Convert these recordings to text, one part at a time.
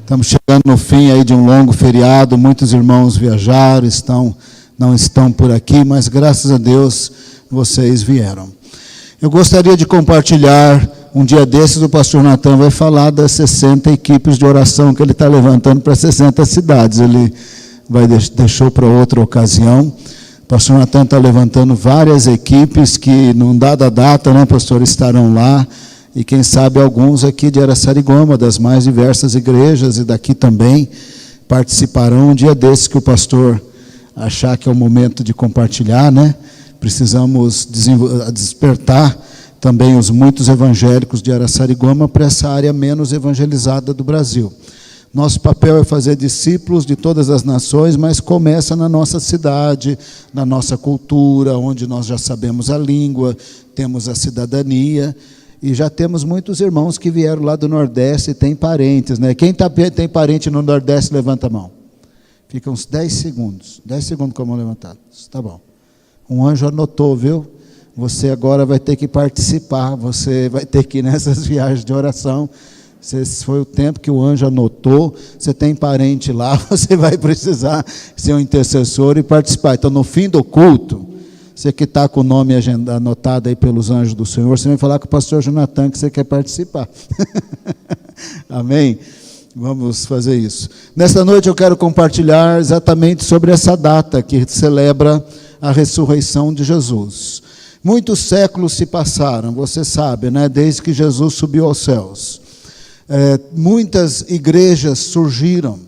Estamos chegando no fim aí de um longo feriado, muitos irmãos viajaram, não estão por aqui, mas graças a Deus vocês vieram. Eu gostaria de compartilhar, um dia desses o pastor Natan vai falar das 60 equipes de oração que ele está levantando para 60 cidades, ele deixou para outra ocasião. O pastor Natan está levantando várias equipes que, num dada data, né, pastor, estarão lá. E quem sabe alguns aqui de Araçariguama, das mais diversas igrejas, e daqui também, participarão um dia desses que o pastor achar que é o momento de compartilhar, né? Precisamos despertar também os muitos evangélicos de Araçariguama para essa área menos evangelizada do Brasil. Nosso papel é fazer discípulos de todas as nações, mas começa na nossa cidade, na nossa cultura, onde nós já sabemos a língua, temos a cidadania. E já temos muitos irmãos que vieram lá do Nordeste e têm parentes, né? Quem tem parente no Nordeste, levanta a mão. Fica uns 10 segundos. 10 segundos com a mão levantada. Tá bom. Um anjo anotou, viu? Você agora vai ter que participar, você vai ter que ir nessas viagens de oração. Esse foi o tempo que o anjo anotou. Você tem parente lá, você vai precisar ser um intercessor e participar. Então, no fim do culto, você que está com o nome anotado aí pelos anjos do Senhor, você vai falar com o pastor Jonathan que você quer participar. Amém? Vamos fazer isso. Nesta noite eu quero compartilhar exatamente sobre essa data que celebra a ressurreição de Jesus. Muitos séculos se passaram, você sabe, né? Desde que Jesus subiu aos céus. Muitas igrejas surgiram.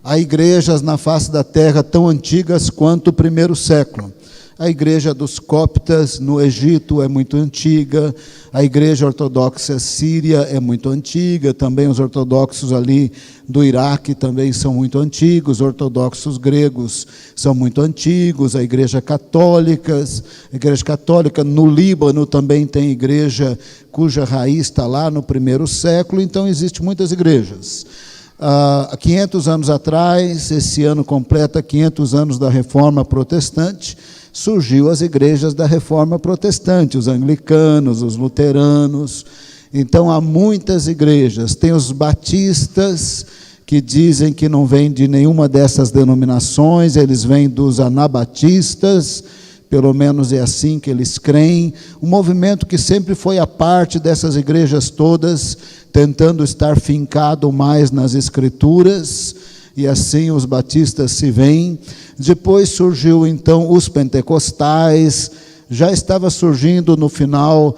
Há igrejas na face da terra tão antigas quanto o primeiro século. A igreja dos coptas no Egito é muito antiga, a igreja ortodoxa síria é muito antiga, também os ortodoxos ali do Iraque também são muito antigos, os ortodoxos gregos são muito antigos, a igreja católica no Líbano também tem igreja cuja raiz está lá no primeiro século, então existem muitas igrejas. Há 500 anos atrás, esse ano completa 500 anos da Reforma Protestante, surgiu as igrejas da Reforma Protestante, os anglicanos, os luteranos. Então há muitas igrejas. Tem os batistas, que dizem que não vêm de nenhuma dessas denominações, eles vêm dos anabatistas, pelo menos é assim que eles creem. Um movimento que sempre foi a parte dessas igrejas todas, tentando estar fincado mais nas Escrituras, e assim os batistas se veem. Depois surgiu então os pentecostais, já estava surgindo no final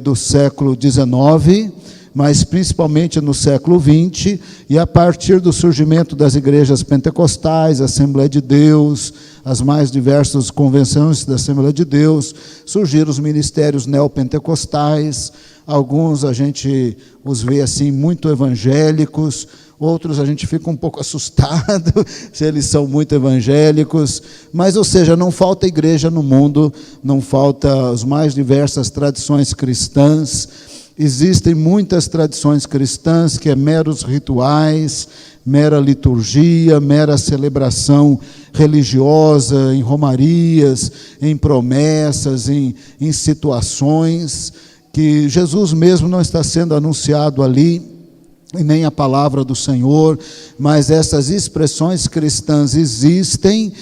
do século XIX, mas principalmente no século XX, e a partir do surgimento das igrejas pentecostais, Assembleia de Deus, as mais diversas convenções da Assembleia de Deus, surgiram os ministérios neopentecostais. Alguns a gente os vê assim muito evangélicos, outros a gente fica um pouco assustado se eles são muito evangélicos, mas, ou seja, não falta igreja no mundo, não falta as mais diversas tradições cristãs. Existem muitas tradições cristãs que é meros rituais, mera liturgia, mera celebração religiosa, em romarias, em promessas, em situações que Jesus mesmo não está sendo anunciado ali, e nem a palavra do Senhor, mas essas expressões cristãs existem,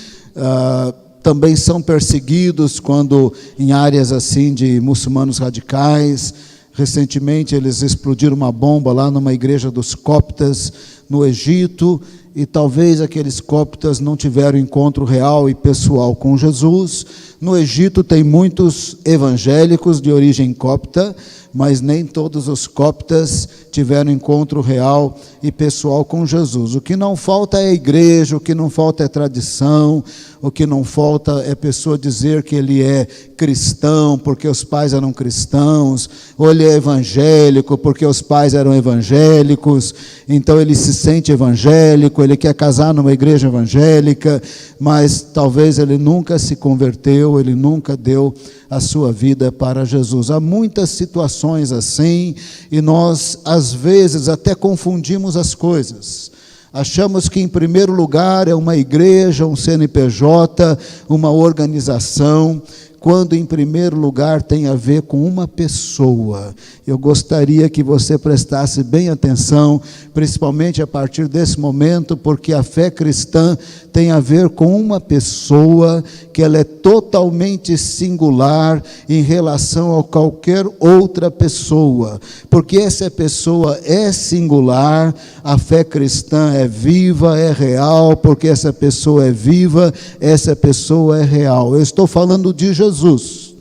também são perseguidos quando em áreas assim de muçulmanos radicais. Recentemente eles explodiram uma bomba lá numa igreja dos coptas no Egito, e talvez aqueles coptas não tiveram encontro real e pessoal com Jesus. No Egito tem muitos evangélicos de origem copta, mas nem todos os coptas tiveram encontro real e pessoal com Jesus. O que não falta é a igreja, o que não falta é tradição, o que não falta é pessoa dizer que ele é cristão porque os pais eram cristãos, ou ele é evangélico porque os pais eram evangélicos, então ele se sente evangélico, ele quer casar numa igreja evangélica, mas talvez ele nunca se converteu, ele nunca deu a sua vida para Jesus. Há muitas situações assim, e nós às vezes até confundimos as coisas. Achamos que em primeiro lugar é uma igreja, um CNPJ, uma organização, quando em primeiro lugar tem a ver com uma pessoa. Eu gostaria que você prestasse bem atenção, principalmente a partir desse momento, porque a fé cristã tem a ver com uma pessoa, que ela é totalmente singular em relação a qualquer outra pessoa. Porque essa pessoa é singular, a fé cristã é viva, é real, porque essa pessoa é viva, essa pessoa é real. Eu estou falando de Jesus.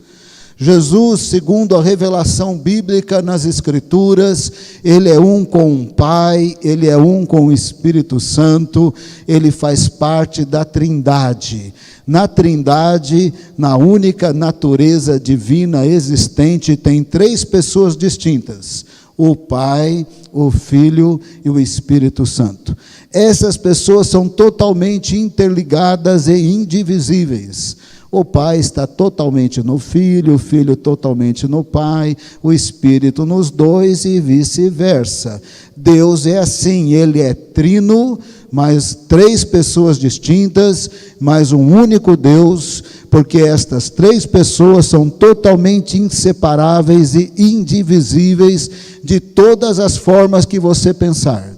Jesus, segundo a revelação bíblica nas Escrituras, ele é um com o Pai, ele é um com o Espírito Santo, ele faz parte da Trindade. Na Trindade, na única natureza divina existente, tem 3 pessoas distintas: o Pai, o Filho e o Espírito Santo. Essas pessoas são totalmente interligadas e indivisíveis. O Pai está totalmente no Filho, o Filho totalmente no Pai, o Espírito nos dois e vice-versa. Deus é assim, Ele é trino, mas 3 pessoas distintas, mas um único Deus, porque estas 3 pessoas são totalmente inseparáveis e indivisíveis de todas as formas que você pensar.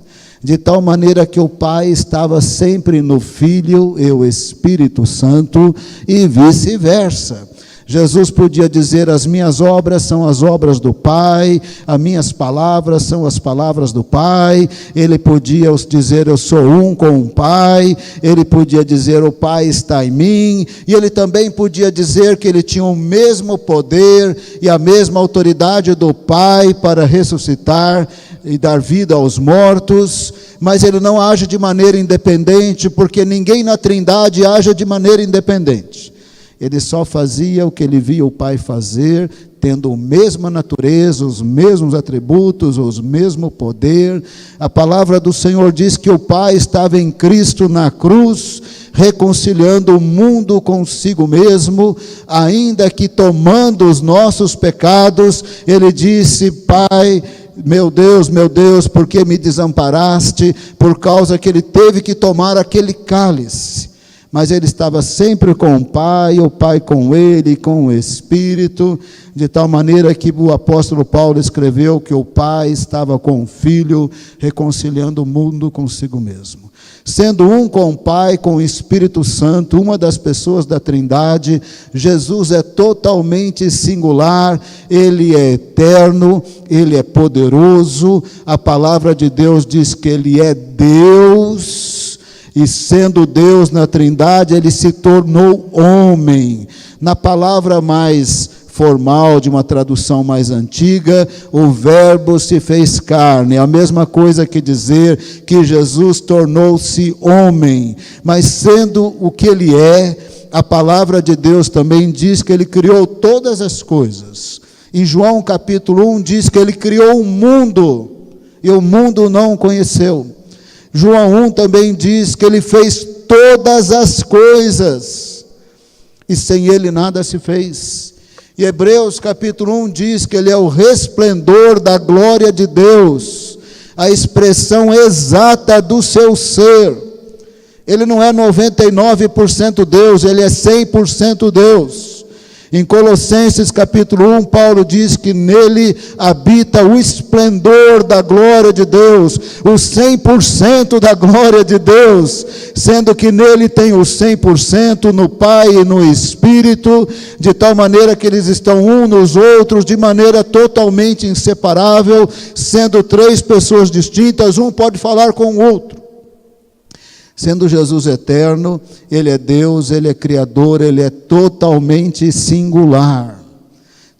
De tal maneira que o Pai estava sempre no Filho e o Espírito Santo e vice-versa. Jesus podia dizer: as minhas obras são as obras do Pai, as minhas palavras são as palavras do Pai. Ele podia dizer: eu sou um com o Pai. Ele podia dizer: o Pai está em mim. E ele também podia dizer que ele tinha o mesmo poder e a mesma autoridade do Pai para ressuscitar e dar vida aos mortos. Mas ele não age de maneira independente, porque ninguém na Trindade age de maneira independente. Ele só fazia o que ele via o Pai fazer, tendo a mesma natureza, os mesmos atributos, o mesmo poder. A palavra do Senhor diz que o Pai estava em Cristo na cruz, reconciliando o mundo consigo mesmo, ainda que tomando os nossos pecados. Ele disse: Pai, meu Deus, por que me desamparaste? Por causa que ele teve que tomar aquele cálice. Mas ele estava sempre com o Pai com ele e com o Espírito, de tal maneira que o apóstolo Paulo escreveu que o Pai estava com o Filho, reconciliando o mundo consigo mesmo. Sendo um com o Pai, com o Espírito Santo, uma das pessoas da Trindade, Jesus é totalmente singular, ele é eterno, ele é poderoso. A palavra de Deus diz que ele é Deus. E sendo Deus na Trindade, ele se tornou homem. Na palavra mais formal, de uma tradução mais antiga, o verbo se fez carne. É a mesma coisa que dizer que Jesus tornou-se homem. Mas sendo o que ele é, a palavra de Deus também diz que ele criou todas as coisas. Em João capítulo 1 diz que ele criou o mundo, e o mundo não o conheceu. João 1 também diz que ele fez todas as coisas, e sem ele nada se fez. E Hebreus capítulo 1 diz que ele é o resplendor da glória de Deus, a expressão exata do seu ser. Ele não é 99% Deus, ele é 100% Deus. Em Colossenses capítulo 1, Paulo diz que nele habita o esplendor da glória de Deus, o 100% da glória de Deus, sendo que nele tem o 100% no Pai e no Espírito, de tal maneira que eles estão um nos outros, de maneira totalmente inseparável, sendo 3 pessoas distintas, um pode falar com o outro. Sendo Jesus eterno, ele é Deus, ele é Criador, ele é totalmente singular.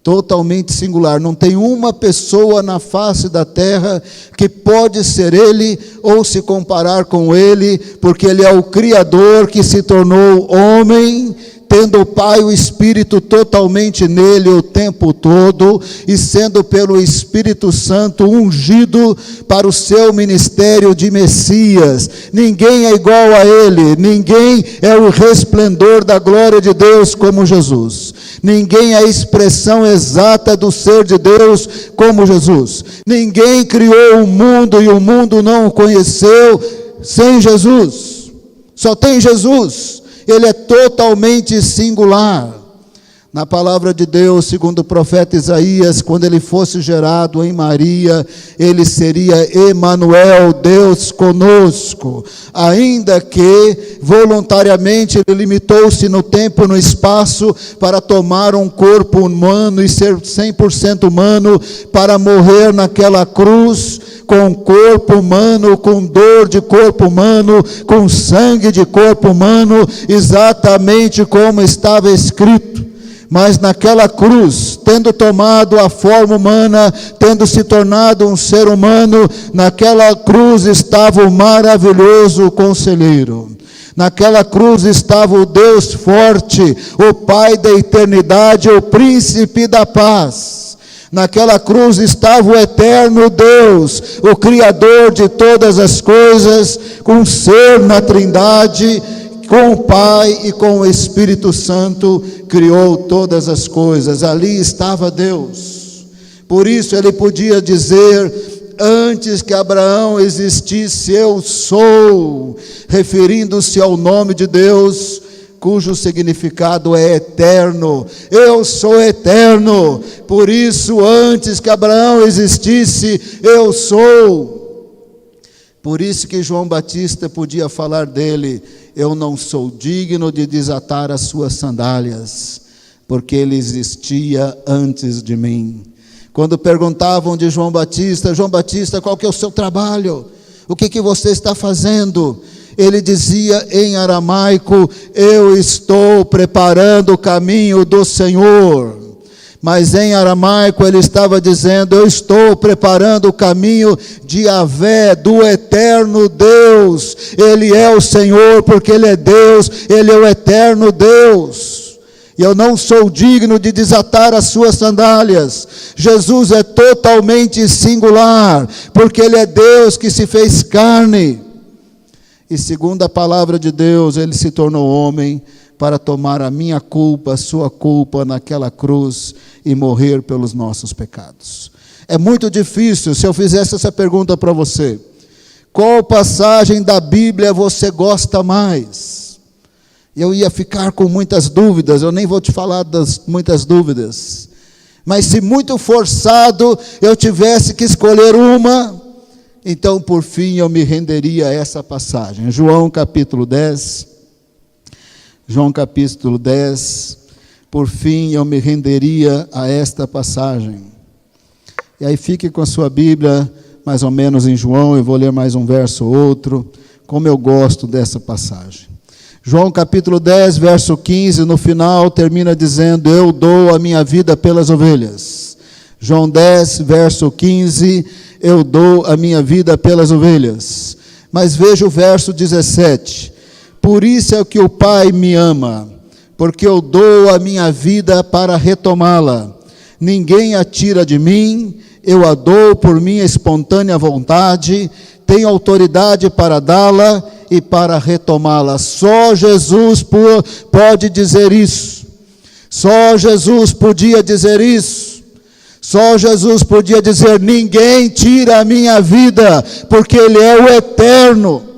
Totalmente singular. Não tem uma pessoa na face da terra que pode ser ele ou se comparar com ele, porque ele é o Criador que se tornou homem, tendo o Pai e o Espírito totalmente nele o tempo todo, e sendo pelo Espírito Santo ungido para o seu ministério de Messias. Ninguém é igual a ele, ninguém é o resplendor da glória de Deus como Jesus. Ninguém é a expressão exata do ser de Deus como Jesus. Ninguém criou o mundo e o mundo não o conheceu sem Jesus. Só tem Jesus. Ele é totalmente singular. Na palavra de Deus, segundo o profeta Isaías, quando ele fosse gerado em Maria, ele seria Emanuel, Deus conosco. Ainda que voluntariamente ele limitou-se no tempo e no espaço para tomar um corpo humano e ser 100% humano, para morrer naquela cruz, com corpo humano, com dor de corpo humano, com sangue de corpo humano, exatamente como estava escrito. Mas naquela cruz, tendo tomado a forma humana, tendo se tornado um ser humano, naquela cruz estava o maravilhoso conselheiro. Naquela cruz estava o Deus forte, o Pai da eternidade, o príncipe da paz. Naquela cruz estava o eterno Deus, o Criador de todas as coisas, com o ser na Trindade, com o Pai e com o Espírito Santo, criou todas as coisas. Ali estava Deus. Por isso ele podia dizer: antes que Abraão existisse, eu sou, referindo-se ao nome de Deus, cujo significado é eterno. Eu sou eterno, por isso antes que Abraão existisse, eu sou. Por isso que João Batista podia falar dele: eu não sou digno de desatar as suas sandálias, porque ele existia antes de mim. Quando perguntavam de João Batista: João Batista, qual que é o seu trabalho? O que você está fazendo? Ele dizia em aramaico: eu estou preparando o caminho do Senhor. Mas em aramaico ele estava dizendo: eu estou preparando o caminho de Yahvé, do eterno Deus. Ele é o Senhor, porque Ele é Deus, Ele é o eterno Deus. E eu não sou digno de desatar as suas sandálias. Jesus é totalmente singular, porque Ele é Deus que se fez carne. E segundo a palavra de Deus, Ele se tornou homem para tomar a minha culpa, a sua culpa naquela cruz e morrer pelos nossos pecados. É muito difícil. Se eu fizesse essa pergunta para você: qual passagem da Bíblia você gosta mais? Eu ia ficar com muitas dúvidas. Eu nem vou te falar das muitas dúvidas, mas se muito forçado eu tivesse que escolher uma, então por fim eu me renderia a essa passagem. João capítulo 10. João capítulo 10, por fim eu me renderia a esta passagem. E aí fique com a sua Bíblia, mais ou menos em João, eu vou ler mais um verso ou outro, como eu gosto dessa passagem. João capítulo 10, verso 15, no final termina dizendo: eu dou a minha vida pelas ovelhas. João 10, verso 15, eu dou a minha vida pelas ovelhas. Mas veja o verso 17. Por isso é que o Pai me ama, porque eu dou a minha vida para retomá-la. Ninguém a tira de mim, eu a dou por minha espontânea vontade, tenho autoridade para dá-la e para retomá-la. Só Jesus pode dizer isso. Só Jesus podia dizer isso. Só Jesus podia dizer: ninguém tira a minha vida, porque Ele é o eterno.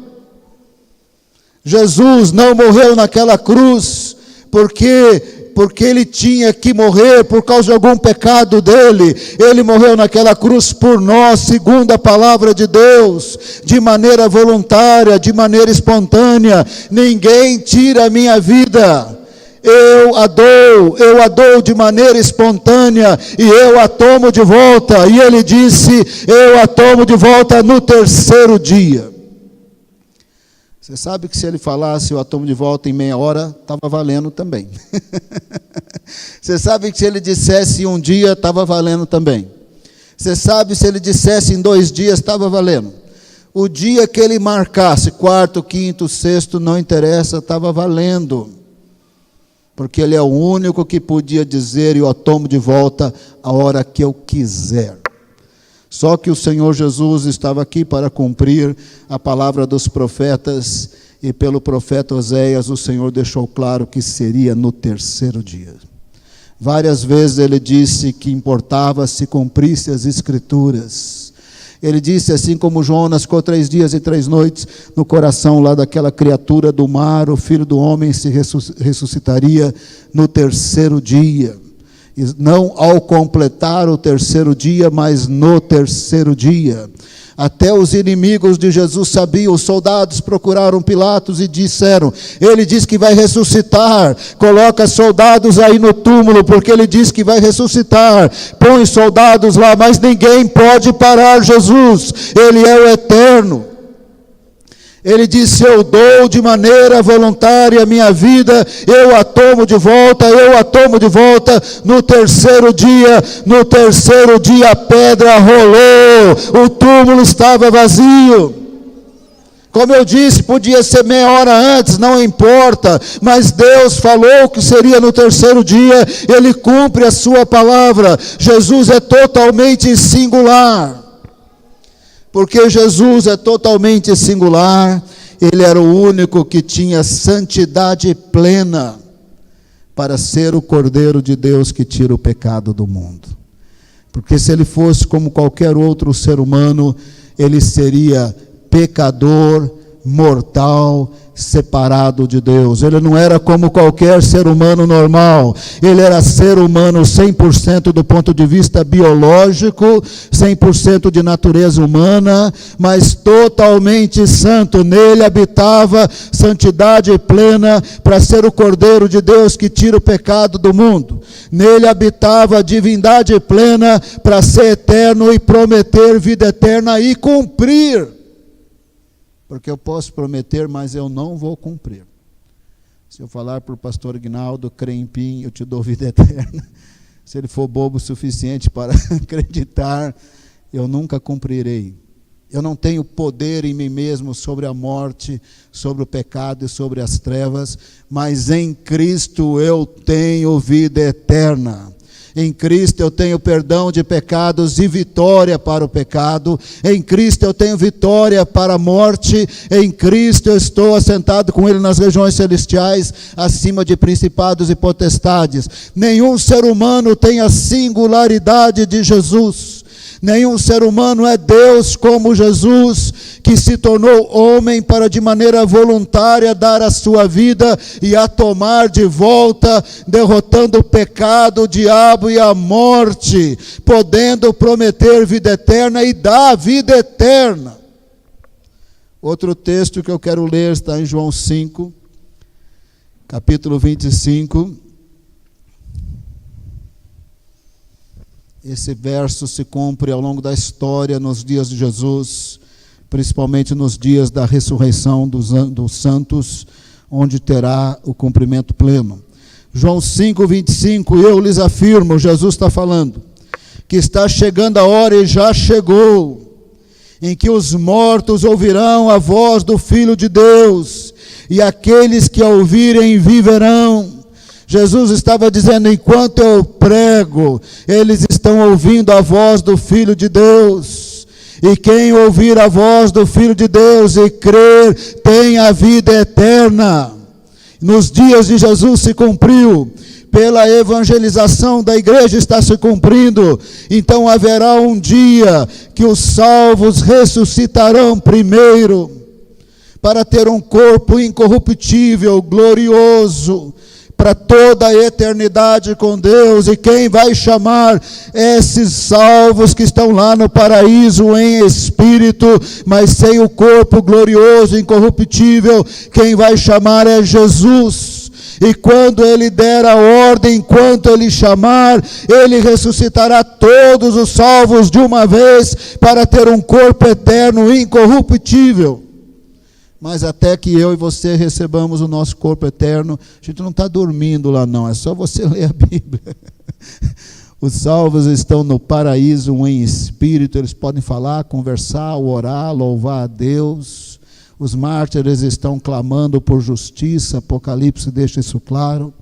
Jesus não morreu naquela cruz porque Ele tinha que morrer por causa de algum pecado dele. Ele morreu naquela cruz por nós, segundo a palavra de Deus, de maneira voluntária, de maneira espontânea. Ninguém tira a minha vida. Eu a dou de maneira espontânea, e eu a tomo de volta. E Ele disse: eu a tomo de volta no terceiro dia. Você sabe que se Ele falasse: eu a tomo de volta em meia hora, estava valendo também. Você sabe que se Ele dissesse em um dia, estava valendo também. Você sabe, se Ele dissesse em 2 dias, estava valendo. O dia que Ele marcasse, 4º, 5º, 6º, não interessa, estava valendo. Porque Ele é o único que podia dizer: eu a tomo de volta a hora que eu quiser. Só que o Senhor Jesus estava aqui para cumprir a palavra dos profetas, e pelo profeta Oséias o Senhor deixou claro que seria no terceiro dia. Várias vezes Ele disse que importava se cumprisse as Escrituras. Ele disse, assim como Jonas ficou 3 dias e 3 noites no coração lá daquela criatura do mar, o Filho do Homem se ressuscitaria no 3º dia. E não ao completar o 3º dia, mas no 3º dia. Até os inimigos de Jesus sabiam, os soldados procuraram Pilatos e disseram, ele diz que vai ressuscitar, coloca soldados aí no túmulo, porque ele diz que vai ressuscitar, põe soldados lá, mas ninguém pode parar Jesus, ele é o eterno. Ele disse, eu dou de maneira voluntária a minha vida, eu a tomo de volta, no 3º dia a pedra rolou, o túmulo estava vazio. Como eu disse, podia ser meia hora antes, não importa, mas Deus falou que seria no 3º dia, Ele cumpre a sua palavra. Jesus é totalmente singular. Porque Jesus é totalmente singular, Ele era o único que tinha santidade plena para ser o Cordeiro de Deus que tira o pecado do mundo. Porque se Ele fosse como qualquer outro ser humano, Ele seria pecador, mortal, separado de Deus. Ele não era como qualquer ser humano normal, ele era ser humano 100% do ponto de vista biológico, 100% de natureza humana, mas totalmente santo. Nele habitava santidade plena para ser o Cordeiro de Deus que tira o pecado do mundo. Nele habitava a divindade plena para ser eterno e prometer vida eterna e cumprir. Porque eu posso prometer, mas eu não vou cumprir. Se eu falar para o pastor Ignaldo, crê em mim, eu te dou vida eterna. Se ele for bobo o suficiente para acreditar, eu nunca cumprirei. Eu não tenho poder em mim mesmo sobre a morte, sobre o pecado e sobre as trevas, mas em Cristo eu tenho vida eterna. Em Cristo eu tenho perdão de pecados e vitória para o pecado. Em Cristo eu tenho vitória para a morte. Em Cristo eu estou assentado com Ele nas regiões celestiais, acima de principados e potestades. Nenhum ser humano tem a singularidade de Jesus. Nenhum ser humano é Deus como Jesus, que se tornou homem para de maneira voluntária dar a sua vida e a tomar de volta, derrotando o pecado, o diabo e a morte, podendo prometer vida eterna e dar vida eterna. Outro texto que eu quero ler está em João 5, capítulo 25. Esse verso se cumpre ao longo da história, nos dias de Jesus, principalmente nos dias da ressurreição dos santos, onde terá o cumprimento pleno. João 5, 25, eu lhes afirmo, Jesus está falando, que está chegando a hora e já chegou, em que os mortos ouvirão a voz do Filho de Deus, e aqueles que a ouvirem viverão. Jesus estava dizendo, enquanto eu prego, eles estão ouvindo a voz do Filho de Deus. E quem ouvir a voz do Filho de Deus e crer, tem a vida eterna. Nos dias de Jesus se cumpriu, pela evangelização da igreja está se cumprindo. Então haverá um dia que os salvos ressuscitarão primeiro, para ter um corpo incorruptível, glorioso, para toda a eternidade com Deus. E quem vai chamar esses salvos que estão lá no paraíso em espírito, mas sem o corpo glorioso, incorruptível, quem vai chamar é Jesus. E quando Ele der a ordem, enquanto Ele chamar, Ele ressuscitará todos os salvos de uma vez, para ter um corpo eterno, incorruptível. Mas até que eu e você recebamos o nosso corpo eterno, a gente não está dormindo lá não, é só você ler a Bíblia. Os salvos estão no paraíso em espírito, eles podem falar, conversar, orar, louvar a Deus. Os mártires estão clamando por justiça, Apocalipse deixa isso claro.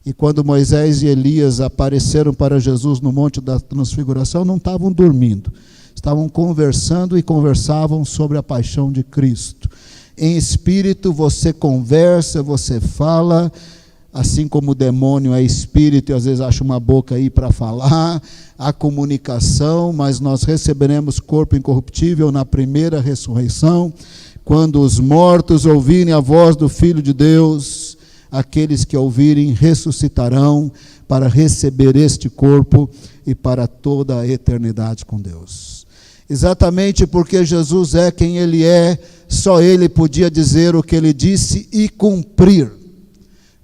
E quando Moisés e Elias apareceram para Jesus no Monte da Transfiguração, não estavam dormindo, estavam conversando e conversavam sobre a paixão de Cristo. Em espírito você conversa, você fala, assim como o demônio é espírito e às vezes acha uma boca aí para falar, a comunicação, mas nós receberemos corpo incorruptível na primeira ressurreição, quando os mortos ouvirem a voz do Filho de Deus, aqueles que ouvirem ressuscitarão para receber este corpo e para toda a eternidade com Deus. Exatamente porque Jesus é quem Ele é, só Ele podia dizer o que Ele disse e cumprir.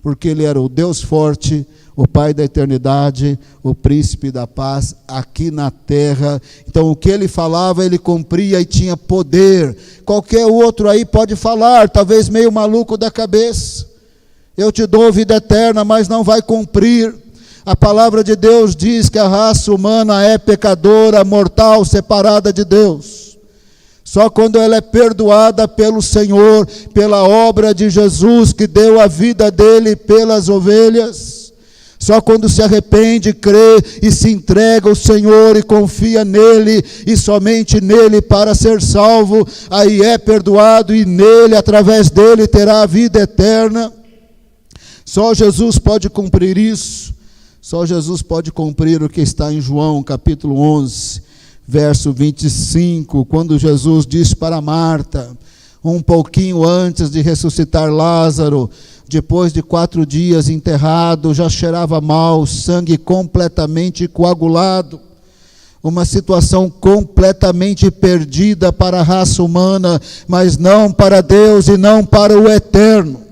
Porque Ele era o Deus forte, o Pai da eternidade, o Príncipe da paz aqui na terra. Então o que Ele falava, Ele cumpria e tinha poder. Qualquer outro aí pode falar, talvez meio maluco da cabeça. Eu te dou vida eterna, mas não vai cumprir. A palavra de Deus diz que a raça humana é pecadora, mortal, separada de Deus. Só quando ela é perdoada pelo Senhor, pela obra de Jesus, que deu a vida dele pelas ovelhas, só quando se arrepende, crê e se entrega ao Senhor e confia nele, e somente nele para ser salvo, aí é perdoado e nele, através dele, terá a vida eterna. Só Jesus pode cumprir isso. Só Jesus pode cumprir o que está em João, capítulo 11, verso 25, quando Jesus disse para Marta, um pouquinho antes de ressuscitar Lázaro, depois de 4 dias enterrado, já cheirava mal, sangue completamente coagulado, uma situação completamente perdida para a raça humana, mas não para Deus e não para o eterno.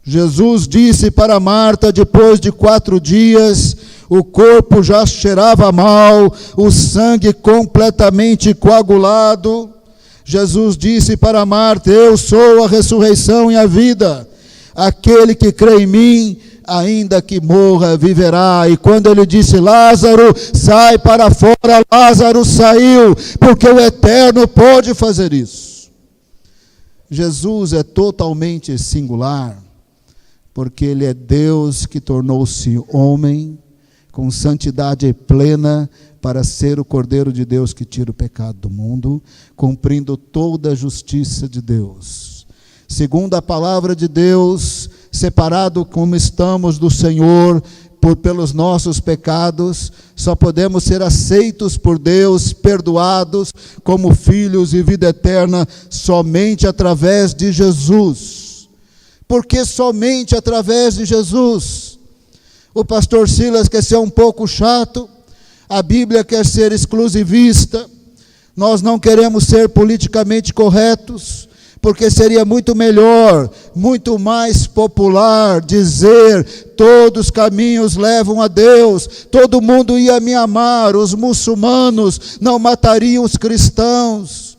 Jesus disse para Marta, depois de 4 dias, o corpo já cheirava mal, o sangue completamente coagulado. Jesus disse para Marta, eu sou a ressurreição e a vida. Aquele que crê em mim, ainda que morra, viverá. E quando ele disse, Lázaro, sai para fora, Lázaro saiu, porque o Eterno pode fazer isso. Jesus é totalmente singular, porque Ele é Deus que tornou-se homem, com santidade plena, para ser o Cordeiro de Deus que tira o pecado do mundo, cumprindo toda a justiça de Deus. Segundo a palavra de Deus, separado como estamos do Senhor, pelos nossos pecados, só podemos ser aceitos por Deus, perdoados como filhos e vida eterna, somente através de Jesus. Porque somente através de Jesus. O pastor Silas quer ser um pouco chato, a Bíblia quer ser exclusivista, nós não queremos ser politicamente corretos, porque seria muito melhor, muito mais popular dizer, todos os caminhos levam a Deus, todo mundo ia me amar, os muçulmanos não matariam os cristãos,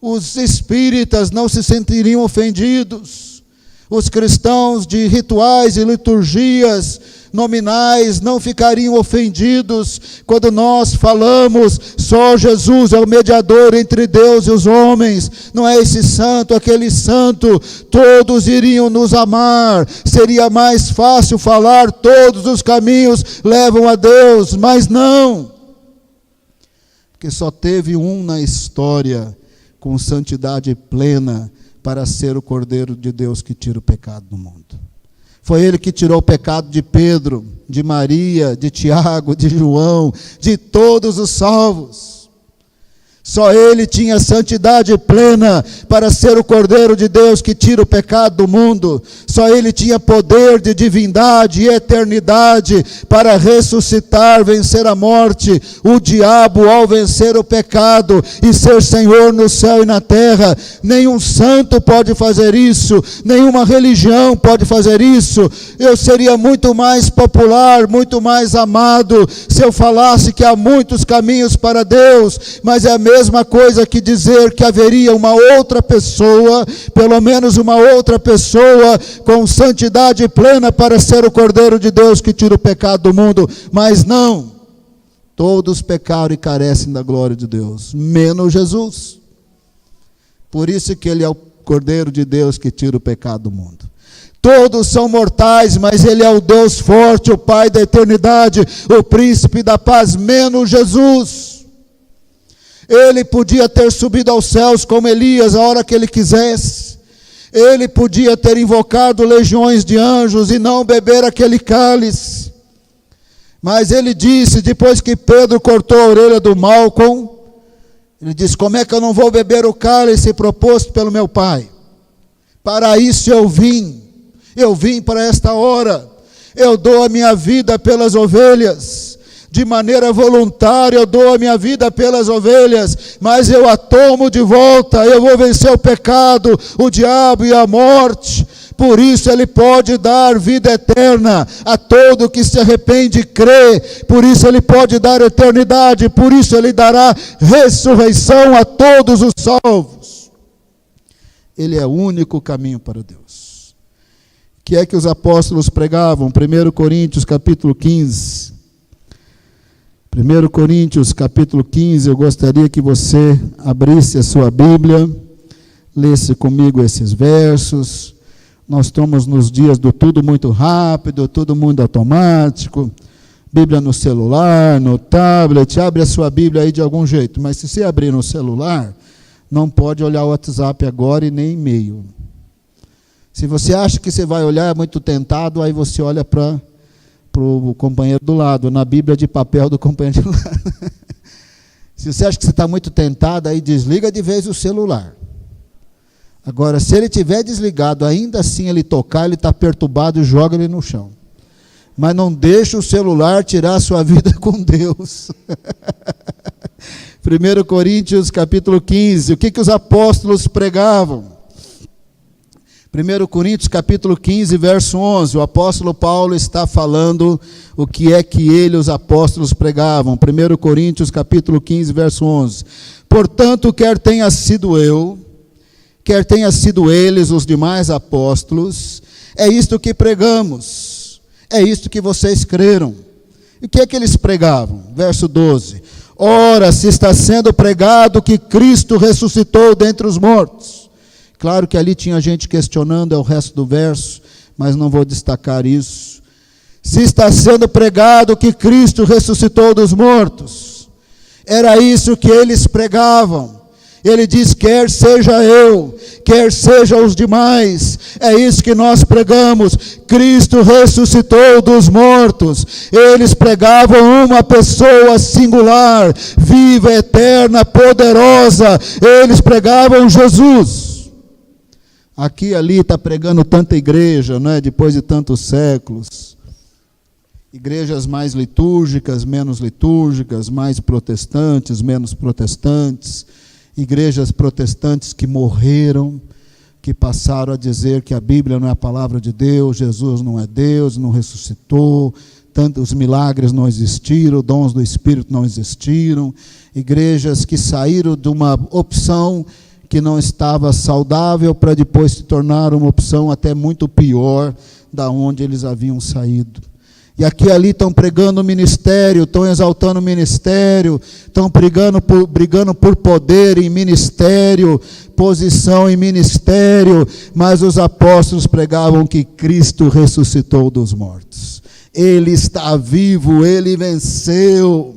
os espíritas não se sentiriam ofendidos, os cristãos de rituais e liturgias nominais não ficariam ofendidos quando nós falamos, só Jesus é o mediador entre Deus e os homens, não é esse santo, aquele santo, todos iriam nos amar, seria mais fácil falar, todos os caminhos levam a Deus, mas não, porque só teve um na história com santidade plena, para ser o Cordeiro de Deus que tira o pecado do mundo. Foi Ele que tirou o pecado de Pedro, de Maria, de Tiago, de João, de todos os salvos. Só Ele tinha santidade plena para ser o Cordeiro de Deus que tira o pecado do mundo. Só Ele tinha poder de divindade e eternidade para ressuscitar, vencer a morte, o diabo ao vencer o pecado e ser Senhor no céu e na terra. Nenhum santo pode fazer isso, nenhuma religião pode fazer isso. Eu seria muito mais popular, muito mais amado se eu falasse que há muitos caminhos para Deus, mas é a mesma coisa que dizer que haveria uma outra pessoa, pelo menos uma outra pessoa com santidade plena para ser o Cordeiro de Deus que tira o pecado do mundo, mas não, todos pecaram e carecem da glória de Deus, menos Jesus. Por isso que Ele é o Cordeiro de Deus que tira o pecado do mundo. Todos são mortais, mas Ele é o Deus forte, o Pai da eternidade, o Príncipe da paz, menos Jesus. Ele podia ter subido aos céus como Elias a hora que Ele quisesse. Ele podia ter invocado legiões de anjos e não beber aquele cálice. Mas ele disse, depois que Pedro cortou a orelha do Malcolm, ele disse: como é que eu não vou beber o cálice proposto pelo meu Pai? Para isso eu vim para esta hora. Eu dou a minha vida pelas ovelhas, de maneira voluntária eu dou a minha vida pelas ovelhas, mas eu a tomo de volta, eu vou vencer o pecado, o diabo e a morte. Por isso ele pode dar vida eterna a todo que se arrepende e crê. Por isso ele pode dar eternidade. Por isso ele dará ressurreição a todos os salvos. Ele é o único caminho para Deus. O que é que os apóstolos pregavam? 1 Coríntios capítulo 15. 1 Coríntios capítulo 15, eu gostaria que você abrisse a sua Bíblia, lesse comigo esses versos. Nós estamos nos dias do tudo muito rápido, tudo muito automático, Bíblia no celular, no tablet. Abre a sua Bíblia aí de algum jeito, mas se você abrir no celular, não pode olhar o WhatsApp agora e nem e-mail. Se você acha que você vai olhar, é muito tentado, aí você olha para o companheiro do lado, na Bíblia de papel do companheiro do lado. Se você acha que você está muito tentado, aí desliga de vez o celular. Agora, se ele estiver desligado, ainda assim ele tocar, ele está perturbado e joga ele no chão. Mas não deixa o celular tirar a sua vida com Deus. 1 Coríntios capítulo 15, o que os apóstolos pregavam? 1 Coríntios capítulo 15, verso 11, o apóstolo Paulo está falando o que é que ele, os apóstolos, pregavam. 1 Coríntios capítulo 15, verso 11. Portanto, quer tenha sido eu, quer tenha sido eles, os demais apóstolos, é isto que pregamos, é isto que vocês creram. E o que é que eles pregavam? Verso 12. Ora, se está sendo pregado que Cristo ressuscitou dentre os mortos. Claro que ali tinha gente questionando, é o resto do verso, mas não vou destacar isso. Se está sendo pregado que Cristo ressuscitou dos mortos, era isso que eles pregavam. Ele diz, quer seja eu, quer sejam os demais, é isso que nós pregamos, Cristo ressuscitou dos mortos. Eles pregavam uma pessoa singular, viva, eterna, poderosa, eles pregavam Jesus. Aqui e ali está pregando tanta igreja, não é? Depois de tantos séculos, igrejas mais litúrgicas, menos litúrgicas, mais protestantes, menos protestantes, igrejas protestantes que morreram, que passaram a dizer que a Bíblia não é a palavra de Deus, Jesus não é Deus, não ressuscitou, tantos milagres não existiram, dons do Espírito não existiram, igrejas que saíram de uma opção que não estava saudável para depois se tornar uma opção até muito pior da onde eles haviam saído. E aqui e ali estão pregando o ministério, estão exaltando o ministério, estão brigando por poder em ministério, posição em ministério, mas os apóstolos pregavam que Cristo ressuscitou dos mortos. Ele está vivo, Ele venceu,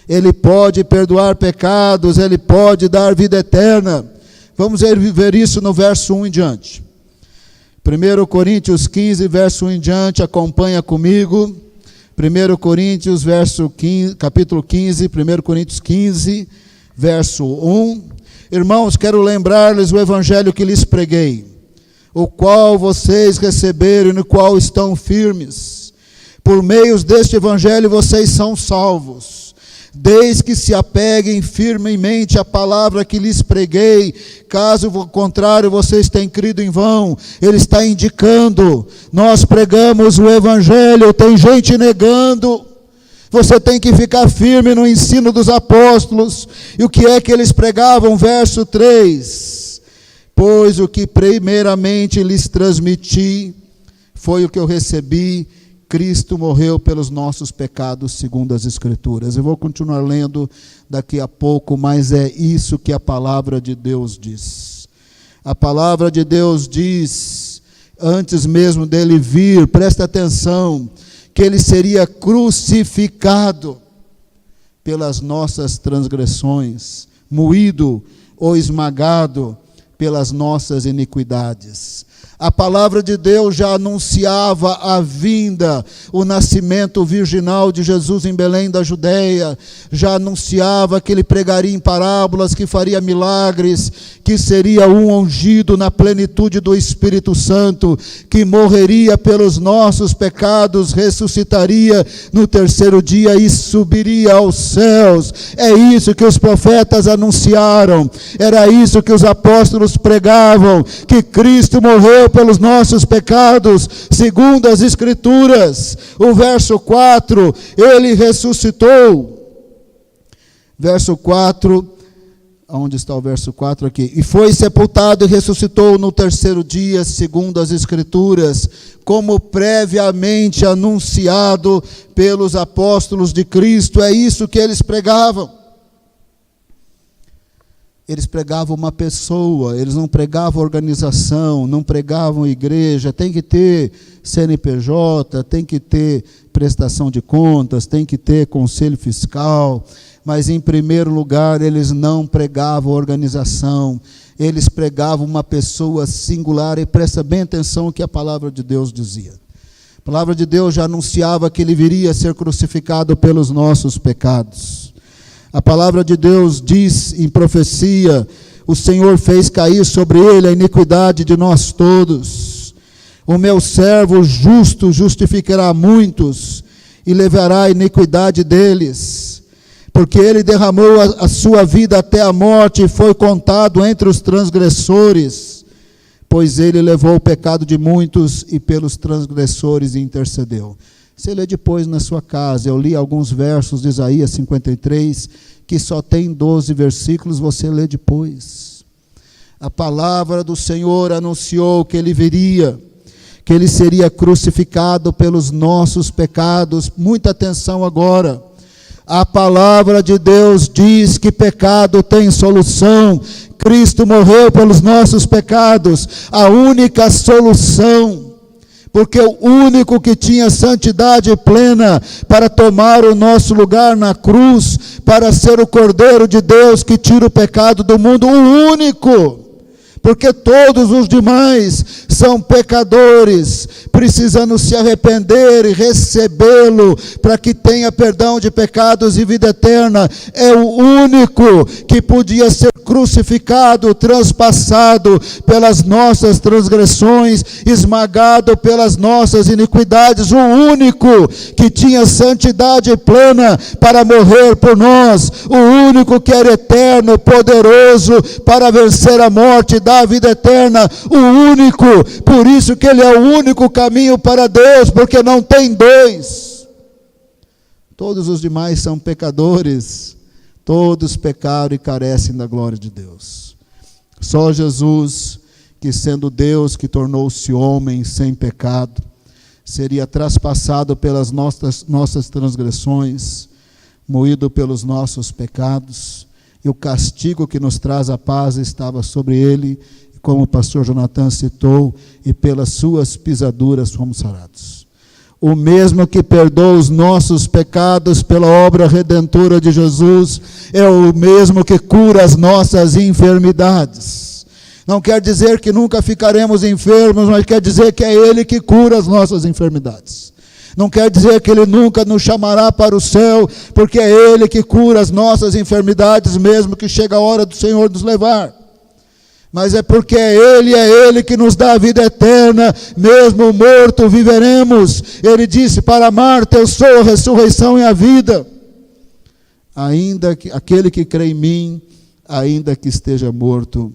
Ele pode perdoar pecados, Ele pode dar vida eterna. Vamos ver isso no verso 1 em diante. 1 Coríntios 15, verso 1 em diante, acompanha comigo. 1 Coríntios, capítulo 15, 1 Coríntios 15, verso 1. Irmãos, quero lembrar-lhes o evangelho que lhes preguei, o qual vocês receberam e no qual estão firmes. Por meio deste evangelho vocês são salvos, desde que se apeguem firmemente à palavra que lhes preguei. Caso contrário, vocês têm crido em vão. Ele está indicando, nós pregamos o evangelho, tem gente negando. Você tem que ficar firme no ensino dos apóstolos. E o que é que eles pregavam? Verso 3. Pois o que primeiramente lhes transmiti foi o que eu recebi, Cristo morreu pelos nossos pecados segundo as Escrituras. Eu vou continuar lendo daqui a pouco, mas é isso que a palavra de Deus diz. A palavra de Deus diz, antes mesmo dele vir, presta atenção, que ele seria crucificado pelas nossas transgressões, moído ou esmagado pelas nossas iniquidades. A palavra de Deus já anunciava a vinda, o nascimento virginal de Jesus em Belém da Judéia, já anunciava que ele pregaria em parábolas, que faria milagres, que seria um ungido na plenitude do Espírito Santo, que morreria pelos nossos pecados, ressuscitaria no terceiro dia e subiria aos céus. É isso que os profetas anunciaram, era isso que os apóstolos pregavam, que Cristo morreu pelos nossos pecados, segundo as Escrituras. O verso 4, ele ressuscitou. Verso 4, onde está o verso 4 aqui? E foi sepultado e ressuscitou no terceiro dia, segundo as Escrituras, como previamente anunciado pelos apóstolos de Cristo. É isso que eles pregavam. Eles pregavam uma pessoa, eles não pregavam organização, não pregavam igreja. Tem que ter CNPJ, tem que ter prestação de contas, tem que ter conselho fiscal. Mas em primeiro lugar, eles não pregavam organização, eles pregavam uma pessoa singular. E presta bem atenção no que a palavra de Deus dizia. A palavra de Deus já anunciava que ele viria a ser crucificado pelos nossos pecados. A palavra de Deus diz em profecia: o Senhor fez cair sobre ele a iniquidade de nós todos. O meu servo justo justificará muitos e levará a iniquidade deles. Porque ele derramou a sua vida até a morte e foi contado entre os transgressores. Pois ele levou o pecado de muitos e pelos transgressores intercedeu. Você lê depois na sua casa. Eu li alguns versos de Isaías 53, que só tem 12 versículos, você lê depois. A palavra do Senhor anunciou que ele viria, que ele seria crucificado pelos nossos pecados. Muita atenção agora. A palavra de Deus diz que pecado tem solução. Cristo morreu pelos nossos pecados, a única solução. Porque o único que tinha santidade plena para tomar o nosso lugar na cruz, para ser o Cordeiro de Deus que tira o pecado do mundo, o único. Porque todos os demais são pecadores, precisando se arrepender e recebê-lo, para que tenha perdão de pecados e vida eterna. É o único que podia ser crucificado, transpassado pelas nossas transgressões, esmagado pelas nossas iniquidades. O único que tinha santidade plena para morrer por nós. O único que era eterno, poderoso para vencer a morte, dar a vida eterna. O único, por isso que ele é o único caminho para Deus, porque não tem dois. Todos os demais são pecadores, todos pecaram e carecem da glória de Deus. Só Jesus, que sendo Deus, que tornou-se homem sem pecado, seria traspassado pelas nossas transgressões, moído pelos nossos pecados, e o castigo que nos traz a paz estava sobre ele, como o pastor Jonathan citou, e pelas suas pisaduras fomos sarados. O mesmo que perdoa os nossos pecados pela obra redentora de Jesus, é o mesmo que cura as nossas enfermidades. Não quer dizer que nunca ficaremos enfermos, mas quer dizer que é Ele que cura as nossas enfermidades. Não quer dizer que Ele nunca nos chamará para o céu, porque é Ele que cura as nossas enfermidades, mesmo que chegue a hora do Senhor nos levar. Mas é porque é Ele que nos dá a vida eterna, mesmo morto viveremos. Ele disse para Marta: eu sou a ressurreição e a vida. Ainda que aquele que crê em mim, ainda que esteja morto,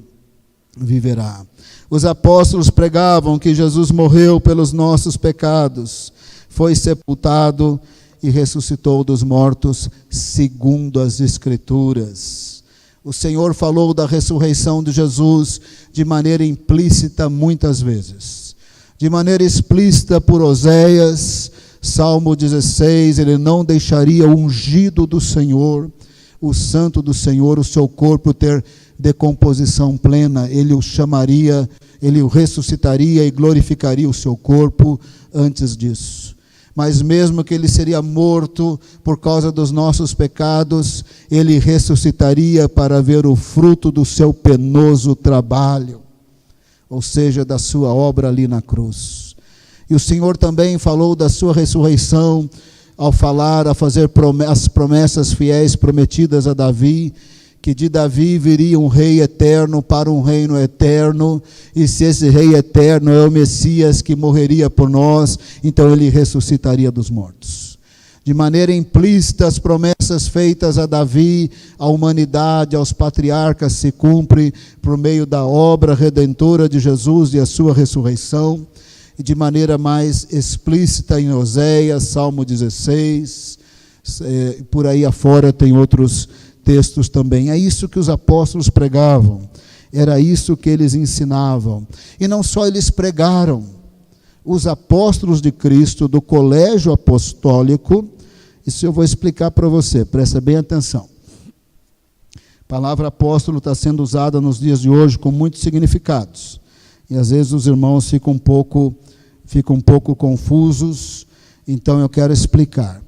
viverá. Os apóstolos pregavam que Jesus morreu pelos nossos pecados, foi sepultado e ressuscitou dos mortos, segundo as Escrituras. O Senhor falou da ressurreição de Jesus de maneira implícita muitas vezes. De maneira explícita por Oséias, Salmo 16, ele não deixaria o ungido do Senhor, o santo do Senhor, o seu corpo ter decomposição plena. Ele o chamaria, ele o ressuscitaria e glorificaria o seu corpo antes disso. mas mesmo que ele seria morto por causa dos nossos pecados, ele ressuscitaria para ver o fruto do seu penoso trabalho, ou seja, da sua obra ali na cruz. E o Senhor também falou da sua ressurreição, ao fazer as promessas fiéis prometidas a Davi, que de Davi viria um rei eterno para um reino eterno, e se esse rei eterno é o Messias que morreria por nós, então ele ressuscitaria dos mortos. De maneira implícita, as promessas feitas a Davi, à humanidade, aos patriarcas, se cumprem por meio da obra redentora de Jesus e a sua ressurreição, e de maneira mais explícita em Oséias, Salmo 16, por aí afora tem outros textos também. É isso que os apóstolos pregavam, era isso que eles ensinavam. E não só eles pregaram, os apóstolos de Cristo do colégio apostólico, isso eu vou explicar para você, presta bem atenção. A palavra apóstolo está sendo usada nos dias de hoje com muitos significados, e às vezes os irmãos ficam um pouco confusos, então eu quero explicar.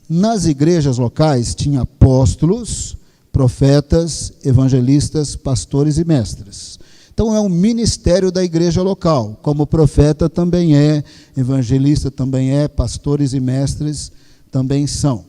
Nas igrejas locais tinha apóstolos, profetas, evangelistas, pastores e mestres. Então é um ministério da igreja local, como profeta também é, evangelista também é, pastores e mestres também são.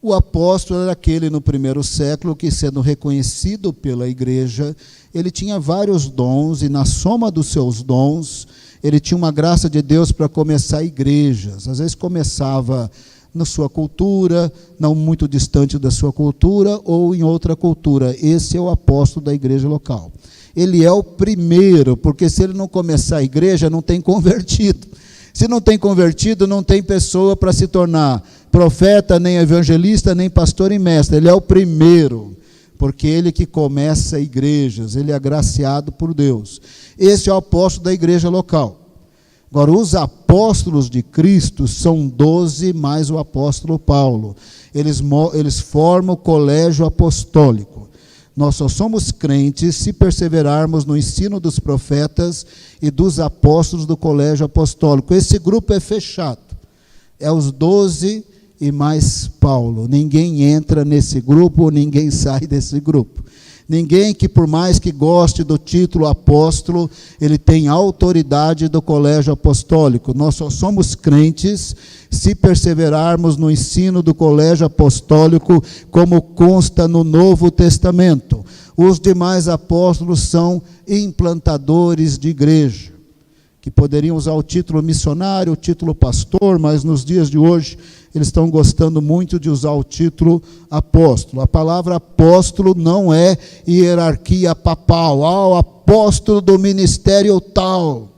O apóstolo era aquele no primeiro século que, sendo reconhecido pela igreja, ele tinha vários dons, e na soma dos seus dons, ele tinha uma graça de Deus para começar igrejas. Às vezes começava na sua cultura, não muito distante da sua cultura, ou em outra cultura. Esse é o apóstolo da igreja local. Ele é o primeiro, porque se ele não começar a igreja, não tem convertido. Se não tem convertido, não tem pessoa para se tornar profeta, nem evangelista, nem pastor e mestre. Ele é o primeiro, porque ele que começa igrejas, ele é agraciado por Deus. Esse é o apóstolo da igreja local. Agora, os apóstolos de Cristo são 12 mais o apóstolo Paulo. Eles formam o colégio apostólico. Nós só somos crentes se perseverarmos no ensino dos profetas e dos apóstolos do colégio apostólico. Esse grupo é fechado. É os 12 e mais Paulo. Ninguém entra nesse grupo, ninguém sai desse grupo. Ninguém que, por mais que goste do título apóstolo, ele tem autoridade do colégio apostólico. Nós só somos crentes se perseverarmos no ensino do colégio apostólico, como consta no Novo Testamento. Os demais apóstolos são implantadores de igreja, que poderiam usar o título missionário, o título pastor, mas nos dias de hoje eles estão gostando muito de usar o título apóstolo. A palavra apóstolo não é hierarquia papal. O apóstolo do ministério tal,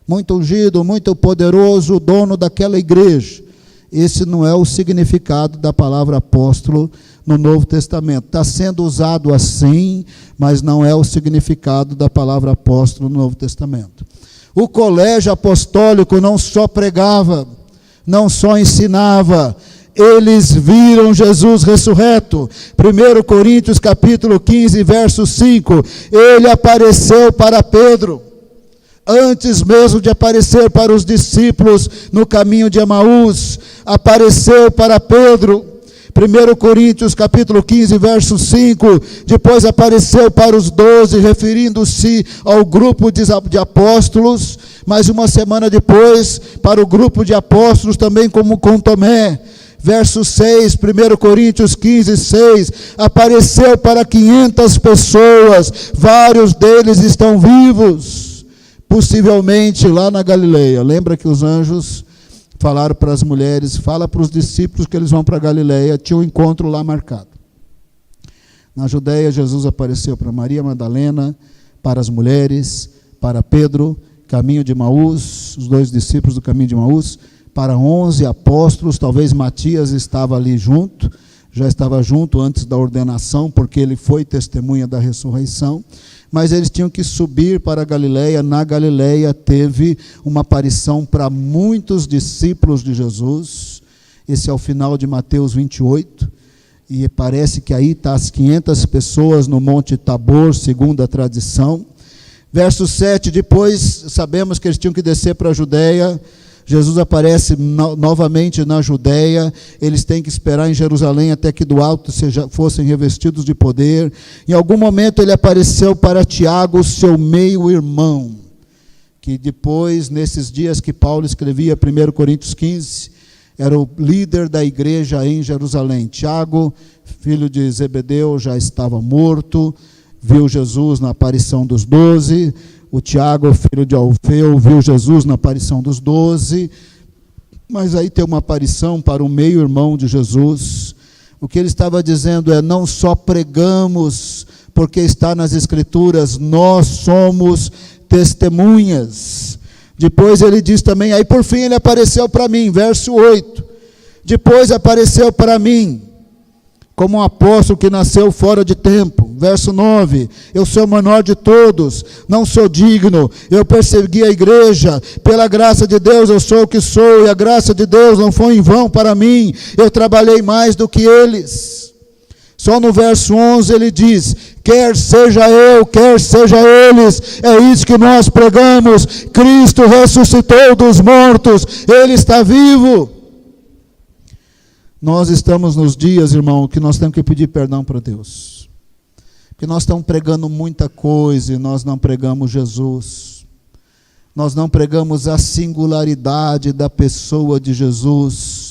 muito ungido, muito poderoso, o dono daquela igreja. Esse não é o significado da palavra apóstolo no Novo Testamento. Está sendo usado assim, mas não é o significado da palavra apóstolo no Novo Testamento. O colégio apostólico não só pregava, não só ensinava, eles viram Jesus ressurreto. 1 Coríntios capítulo 15, verso 5, ele apareceu para Pedro, antes mesmo de aparecer para os discípulos no caminho de Emaús, apareceu para Pedro. 1 Coríntios capítulo 15, verso 5, depois apareceu para os 12, referindo-se ao grupo de apóstolos, mas uma semana depois, para o grupo de apóstolos também como com Tomé. Verso 6, 1 Coríntios 15, 6, apareceu para 500 pessoas, vários deles estão vivos, possivelmente lá na Galileia. Lembra que os anjos falaram para as mulheres, fala para os discípulos que eles vão para a Galileia, tinha um encontro lá marcado. Na Judeia, Jesus apareceu para Maria Madalena, para as mulheres, para Pedro, caminho de Emaús, os 2 discípulos do caminho de Emaús, para 11 apóstolos, talvez Matias estava ali junto, já estava junto antes da ordenação, porque ele foi testemunha da ressurreição, mas eles tinham que subir para a Galileia. Na Galileia teve uma aparição para muitos discípulos de Jesus, esse é o final de Mateus 28, e parece que aí está as 500 pessoas no Monte Tabor, segundo a tradição. Verso 7, depois sabemos que eles tinham que descer para a Judeia. Jesus aparece novamente na Judéia, eles têm que esperar em Jerusalém até que do alto fossem revestidos de poder. Em algum momento ele apareceu para Tiago, seu meio-irmão, que depois, nesses dias que Paulo escrevia 1 Coríntios 15, era o líder da igreja em Jerusalém. Tiago, filho de Zebedeu, já estava morto, viu Jesus na aparição dos 12. O Tiago, filho de Alfeu, viu Jesus na aparição dos 12. Mas aí tem uma aparição para o meio-irmão de Jesus. O que ele estava dizendo é: não só pregamos, porque está nas Escrituras, nós somos testemunhas. Depois ele diz também, aí por fim ele apareceu para mim, verso 8. Depois apareceu para mim, como um apóstolo que nasceu fora de tempo. Verso 9, eu sou o menor de todos, não sou digno, eu persegui a igreja, pela graça de Deus eu sou o que sou, e a graça de Deus não foi em vão para mim, eu trabalhei mais do que eles. Só no verso 11 ele diz, quer seja eu, quer seja eles, é isso que nós pregamos, Cristo ressuscitou dos mortos, Ele está vivo. Nós estamos nos dias, irmão, que nós temos que pedir perdão para Deus, porque nós estamos pregando muita coisa e nós não pregamos Jesus, nós não pregamos a singularidade da pessoa de Jesus.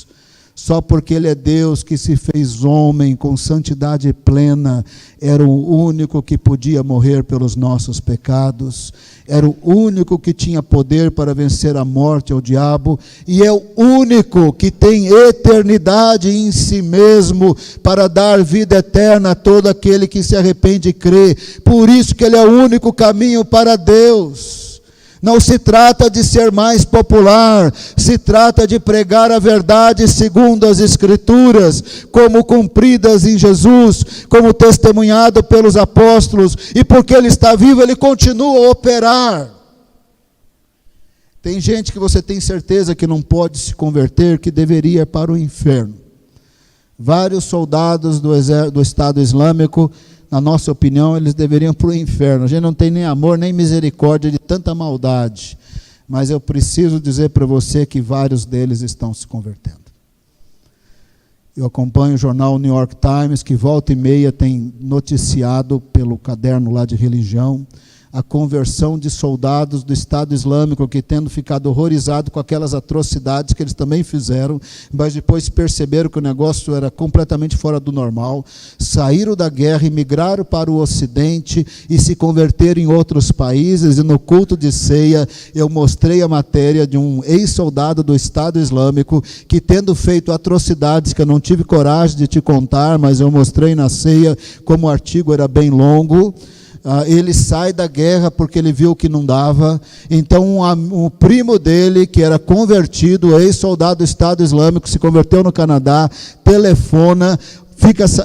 Só porque Ele é Deus que se fez homem com santidade plena, era o único que podia morrer pelos nossos pecados, era o único que tinha poder para vencer a morte ao diabo, e é o único que tem eternidade em si mesmo, para dar vida eterna a todo aquele que se arrepende e crê. Por isso que Ele é o único caminho para Deus. Não se trata de ser mais popular, se trata de pregar a verdade segundo as Escrituras, como cumpridas em Jesus, como testemunhado pelos apóstolos, e porque Ele está vivo, Ele continua a operar. Tem gente que você tem certeza que não pode se converter, que deveria ir para o inferno. Vários soldados do Estado Islâmico, na nossa opinião, eles deveriam ir para o inferno. A gente não tem nem amor, nem misericórdia de tanta maldade. Mas eu preciso dizer para você que vários deles estão se convertendo. Eu acompanho o jornal New York Times, que volta e meia tem noticiado pelo caderno lá de religião, a conversão de soldados do Estado Islâmico que, tendo ficado horrorizados com aquelas atrocidades que eles também fizeram, mas depois perceberam que o negócio era completamente fora do normal, saíram da guerra e migraram para o Ocidente e se converteram em outros países. E no culto de ceia eu mostrei a matéria de um ex-soldado do Estado Islâmico que, tendo feito atrocidades que eu não tive coragem de te contar, mas eu mostrei na ceia, como o artigo era bem longo, ele sai da guerra porque ele viu que não dava. Então o primo dele, que era convertido, ex-soldado do Estado Islâmico, se converteu no Canadá, telefona,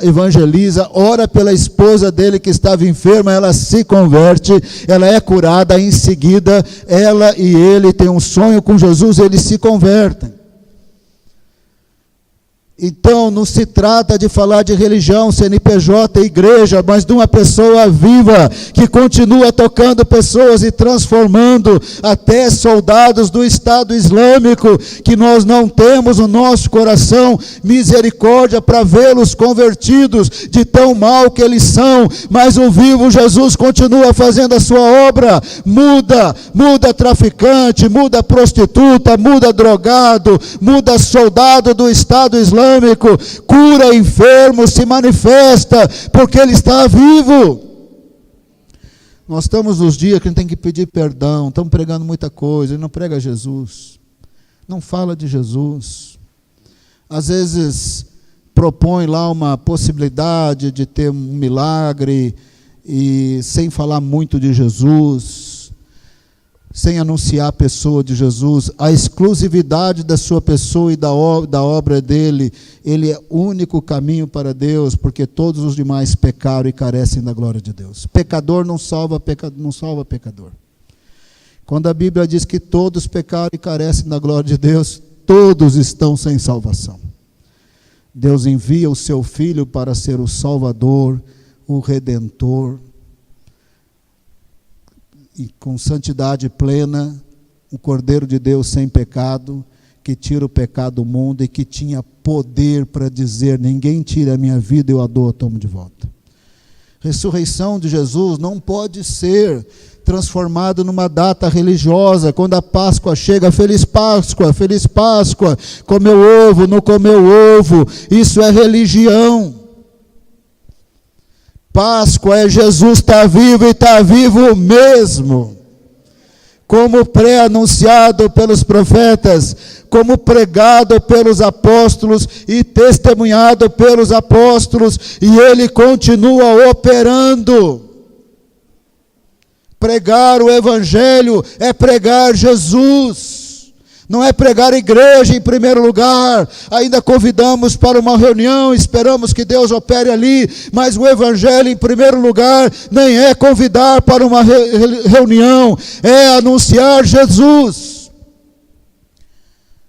evangeliza, ora pela esposa dele que estava enferma, ela se converte, ela é curada, em seguida ela e ele têm um sonho com Jesus, eles se convertem. Então, não se trata de falar de religião, CNPJ, igreja, mas de uma pessoa viva, que continua tocando pessoas e transformando até soldados do Estado Islâmico, que nós não temos no nosso coração misericórdia para vê-los convertidos de tão mal que eles são, mas o vivo Jesus continua fazendo a sua obra. Muda traficante, muda prostituta, muda drogado, muda soldado do Estado Islâmico, cura enfermo, se manifesta, porque Ele está vivo. Nós estamos nos dias que a gente tem que pedir perdão, estamos pregando muita coisa, e não prega Jesus, não fala de Jesus. Às vezes propõe lá uma possibilidade de ter um milagre, e sem falar muito de Jesus, sem anunciar a pessoa de Jesus, a exclusividade da sua pessoa e da obra dele. Ele é o único caminho para Deus, porque todos os demais pecaram e carecem da glória de Deus. Pecador não salva pecador. Quando a Bíblia diz que todos pecaram e carecem da glória de Deus, todos estão sem salvação. Deus envia o seu Filho para ser o Salvador, o Redentor, e com santidade plena, o Cordeiro de Deus sem pecado, que tira o pecado do mundo e que tinha poder para dizer: ninguém tira a minha vida, eu a dou, eu tomo de volta. Ressurreição de Jesus não pode ser transformado numa data religiosa. Quando a Páscoa chega, feliz Páscoa, comeu ovo, não comeu ovo, isso é religião. Páscoa é Jesus está vivo e está vivo mesmo. Como pré-anunciado pelos profetas, como pregado pelos apóstolos e testemunhado pelos apóstolos, e ele continua operando. Pregar o Evangelho é pregar Jesus, não é pregar a igreja em primeiro lugar. Ainda convidamos para uma reunião, esperamos que Deus opere ali, mas o Evangelho em primeiro lugar nem é convidar para uma reunião, é anunciar Jesus.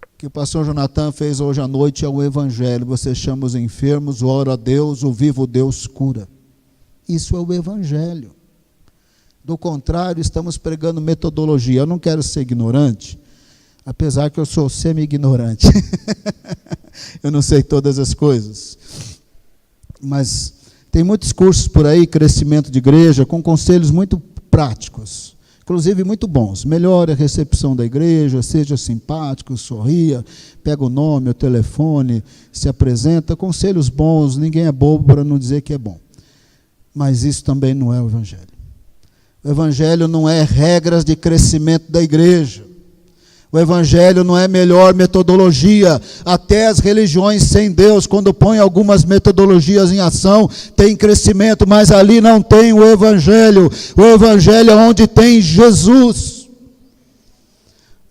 O que o pastor Jonathan fez hoje à noite é o Evangelho. Você chama os enfermos, ora a Deus, o vivo Deus cura. Isso é o Evangelho. Do contrário, estamos pregando metodologia. Eu não quero ser ignorante, apesar que eu sou semi-ignorante. Eu não sei todas as coisas. Mas tem muitos cursos por aí, crescimento de igreja, com conselhos muito práticos, inclusive muito bons. Melhore a recepção da igreja, seja simpático, sorria, pega o nome, o telefone, se apresenta. Conselhos bons, ninguém é bobo para não dizer que é bom. Mas isso também não é o Evangelho. O Evangelho não é regras de crescimento da igreja. O Evangelho não é melhor metodologia. Até as religiões sem Deus, quando põem algumas metodologias em ação, tem crescimento, mas ali não tem o Evangelho. O Evangelho é onde tem Jesus.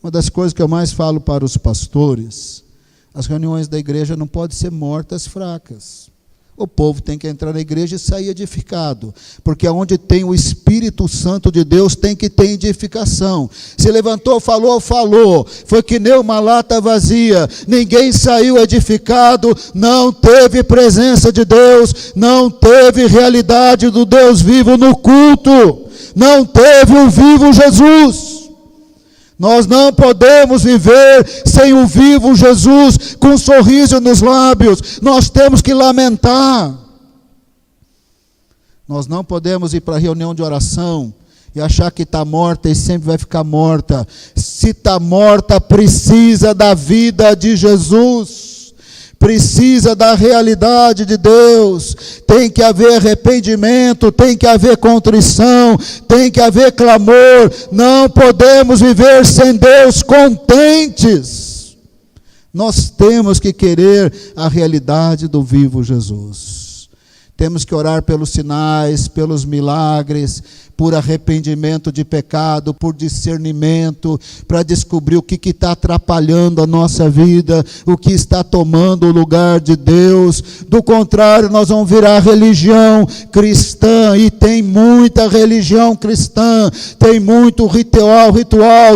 Uma das coisas que eu mais falo para os pastores: as reuniões da igreja não podem ser mortas, fracas. O povo tem que entrar na igreja e sair edificado, porque onde tem o Espírito Santo de Deus tem que ter edificação. Se levantou, falou, foi que nem uma lata vazia, ninguém saiu edificado, não teve presença de Deus, não teve realidade do Deus vivo no culto, não teve o vivo Jesus. Nós não podemos viver sem o vivo Jesus, com um sorriso nos lábios. Nós temos que lamentar. Nós não podemos ir para a reunião de oração e achar que está morta e sempre vai ficar morta. Se está morta, precisa da vida de Jesus. Precisa da realidade de Deus. Tem que haver arrependimento, tem que haver contrição, tem que haver clamor. Não podemos viver sem Deus contentes. Nós temos que querer a realidade do vivo Jesus. Temos que orar pelos sinais, pelos milagres, por arrependimento de pecado, por discernimento, para descobrir o que está atrapalhando a nossa vida, o que está tomando o lugar de Deus. Do contrário, nós vamos virar religião cristã, e tem muita religião cristã, tem muito ritual,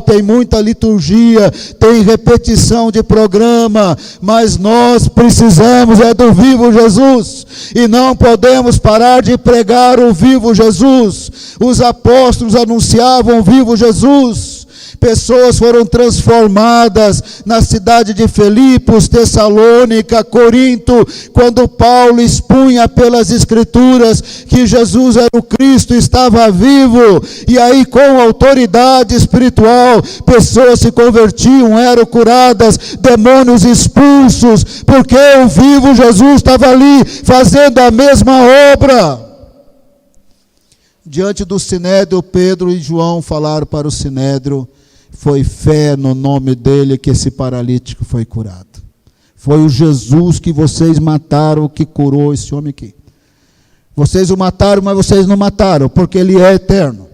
tem muita liturgia, tem repetição de programa, mas nós precisamos do vivo Jesus, e não podemos parar de pregar o vivo Jesus. Os apóstolos anunciavam o vivo Jesus. Pessoas foram transformadas na cidade de Filipos, Tessalônica, Corinto, quando Paulo expunha pelas Escrituras que Jesus era o Cristo, estava vivo, e aí com autoridade espiritual, pessoas se convertiam, eram curadas, demônios expulsos, porque o vivo Jesus estava ali, fazendo a mesma obra. Diante do Sinédrio, Pedro e João falaram para o Sinédrio: foi fé no nome dele que esse paralítico foi curado. Foi o Jesus que vocês mataram que curou esse homem aqui. Vocês o mataram, mas vocês não mataram, porque ele é eterno.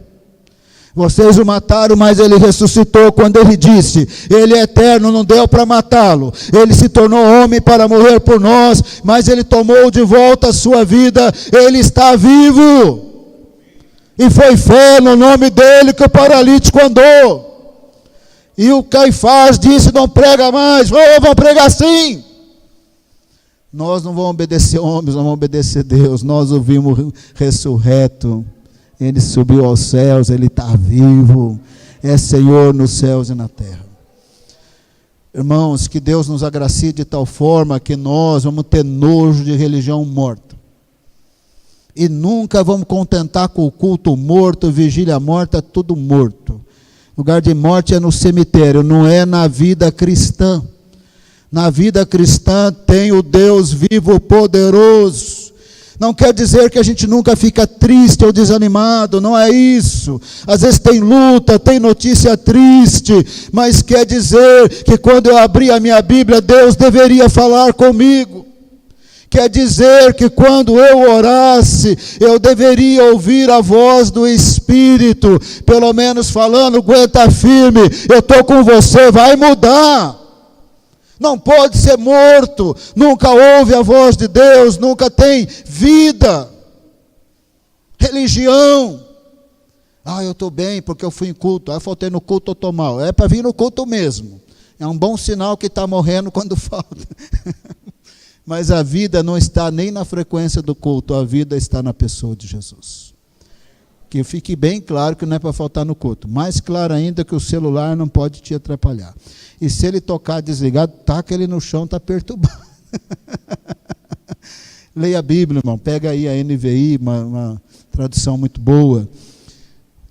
Vocês o mataram, mas ele ressuscitou quando ele disse: ele é eterno, não deu para matá-lo. Ele se tornou homem para morrer por nós, mas ele tomou de volta a sua vida, ele está vivo. E foi fé no nome dele que o paralítico andou. E o Caifás disse: não prega mais. Vamos pregar sim. Nós não vamos obedecer homens, nós vamos obedecer Deus. Nós o vimos ressurreto. Ele subiu aos céus, ele está vivo. é Senhor nos céus e na terra. Irmãos, que Deus nos agracie de tal forma que nós vamos ter nojo de religião morta. E nunca vamos contentar com o culto morto, vigília morta, tudo morto. Lugar de morte é no cemitério, não é na vida cristã. Na vida cristã tem o Deus vivo, poderoso. Não quer dizer que a gente nunca fica triste ou desanimado, não é isso. Às vezes tem luta, tem notícia triste, mas quer dizer que quando eu abri a minha Bíblia, Deus deveria falar comigo. Quer dizer que quando eu orasse, eu deveria ouvir a voz do Espírito, pelo menos falando, aguenta firme, eu estou com você, vai mudar. Não pode ser morto, nunca ouve a voz de Deus, nunca tem vida. Religião. Eu estou bem porque eu fui em culto, eu faltei no culto, eu estou mal. É para vir no culto mesmo. É um bom sinal que está morrendo quando falta. Mas a vida não está nem na frequência do culto, a vida está na pessoa de Jesus. Que fique bem claro que não é para faltar no culto. Mais claro ainda que o celular não pode te atrapalhar. E se ele tocar desligado, taca ele no chão, está perturbado. Leia a Bíblia, irmão. Pega aí a NVI, uma tradução muito boa.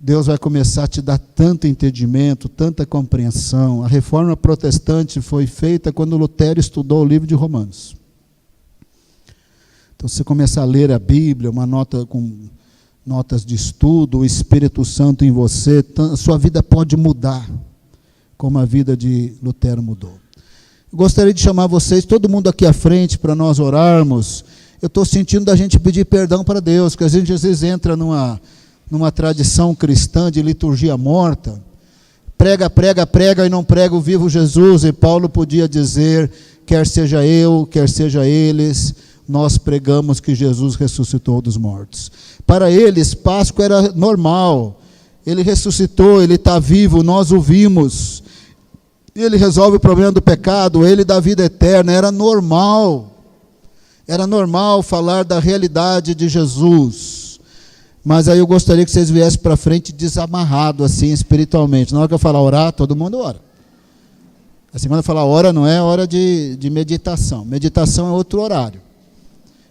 Deus vai começar a te dar tanto entendimento, tanta compreensão. A reforma protestante foi feita quando Lutero estudou o livro de Romanos. Então, você começar a ler a Bíblia, uma nota com notas de estudo, o Espírito Santo em você, a sua vida pode mudar, como a vida de Lutero mudou. Eu gostaria de chamar vocês, todo mundo aqui à frente, para nós orarmos. Eu estou sentindo da gente pedir perdão para Deus, porque a gente às vezes entra numa tradição cristã de liturgia morta, prega e não prega o vivo Jesus, e Paulo podia dizer, quer seja eu, quer seja eles, nós pregamos que Jesus ressuscitou dos mortos. Para eles, Páscoa era normal, ele ressuscitou, ele está vivo, nós o vimos, ele resolve o problema do pecado, ele dá vida eterna, era normal falar da realidade de Jesus. Mas aí eu gostaria que vocês viessem para frente desamarrado assim espiritualmente. Na hora que eu falar orar, todo mundo ora. Assim, quando eu falar ora, não é hora de meditação. Meditação é outro horário.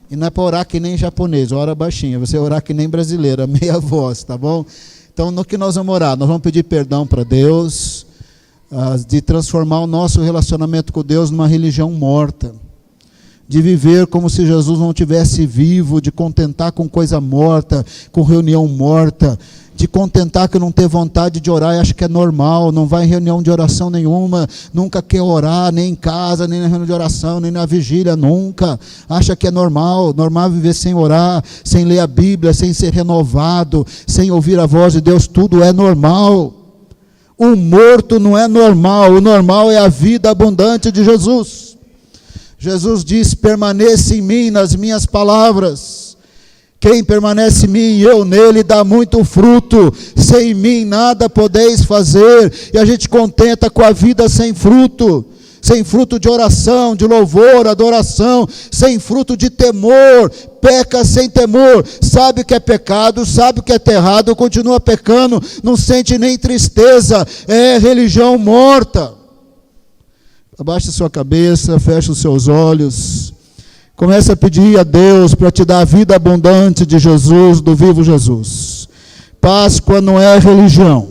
E não é para orar que nem japonês, ora baixinho. Você orar que nem brasileiro, meia voz, tá bom? Então, no que nós vamos orar? Nós vamos pedir perdão para Deus, de transformar o nosso relacionamento com Deus numa religião morta. De viver como se Jesus não tivesse vivo, de contentar com coisa morta, com reunião morta, de contentar que não ter vontade de orar e acha que é normal, não vai em reunião de oração nenhuma, nunca quer orar, nem em casa, nem na reunião de oração, nem na vigília, nunca, acha que é normal viver sem orar, sem ler a Bíblia, sem ser renovado, sem ouvir a voz de Deus, tudo é normal. O morto não é normal, o normal é a vida abundante de Jesus. Jesus diz, permaneça em mim, nas minhas palavras. Quem permanece em mim e eu nele dá muito fruto. Sem mim nada podeis fazer. E a gente contenta com a vida sem fruto de oração, de louvor, adoração, sem fruto de temor, peca sem temor, sabe que é pecado, sabe que é errado, continua pecando, não sente nem tristeza, é religião morta. Abaixe sua cabeça, feche os seus olhos, comece a pedir a Deus para te dar a vida abundante de Jesus, do vivo Jesus. Páscoa não é religião,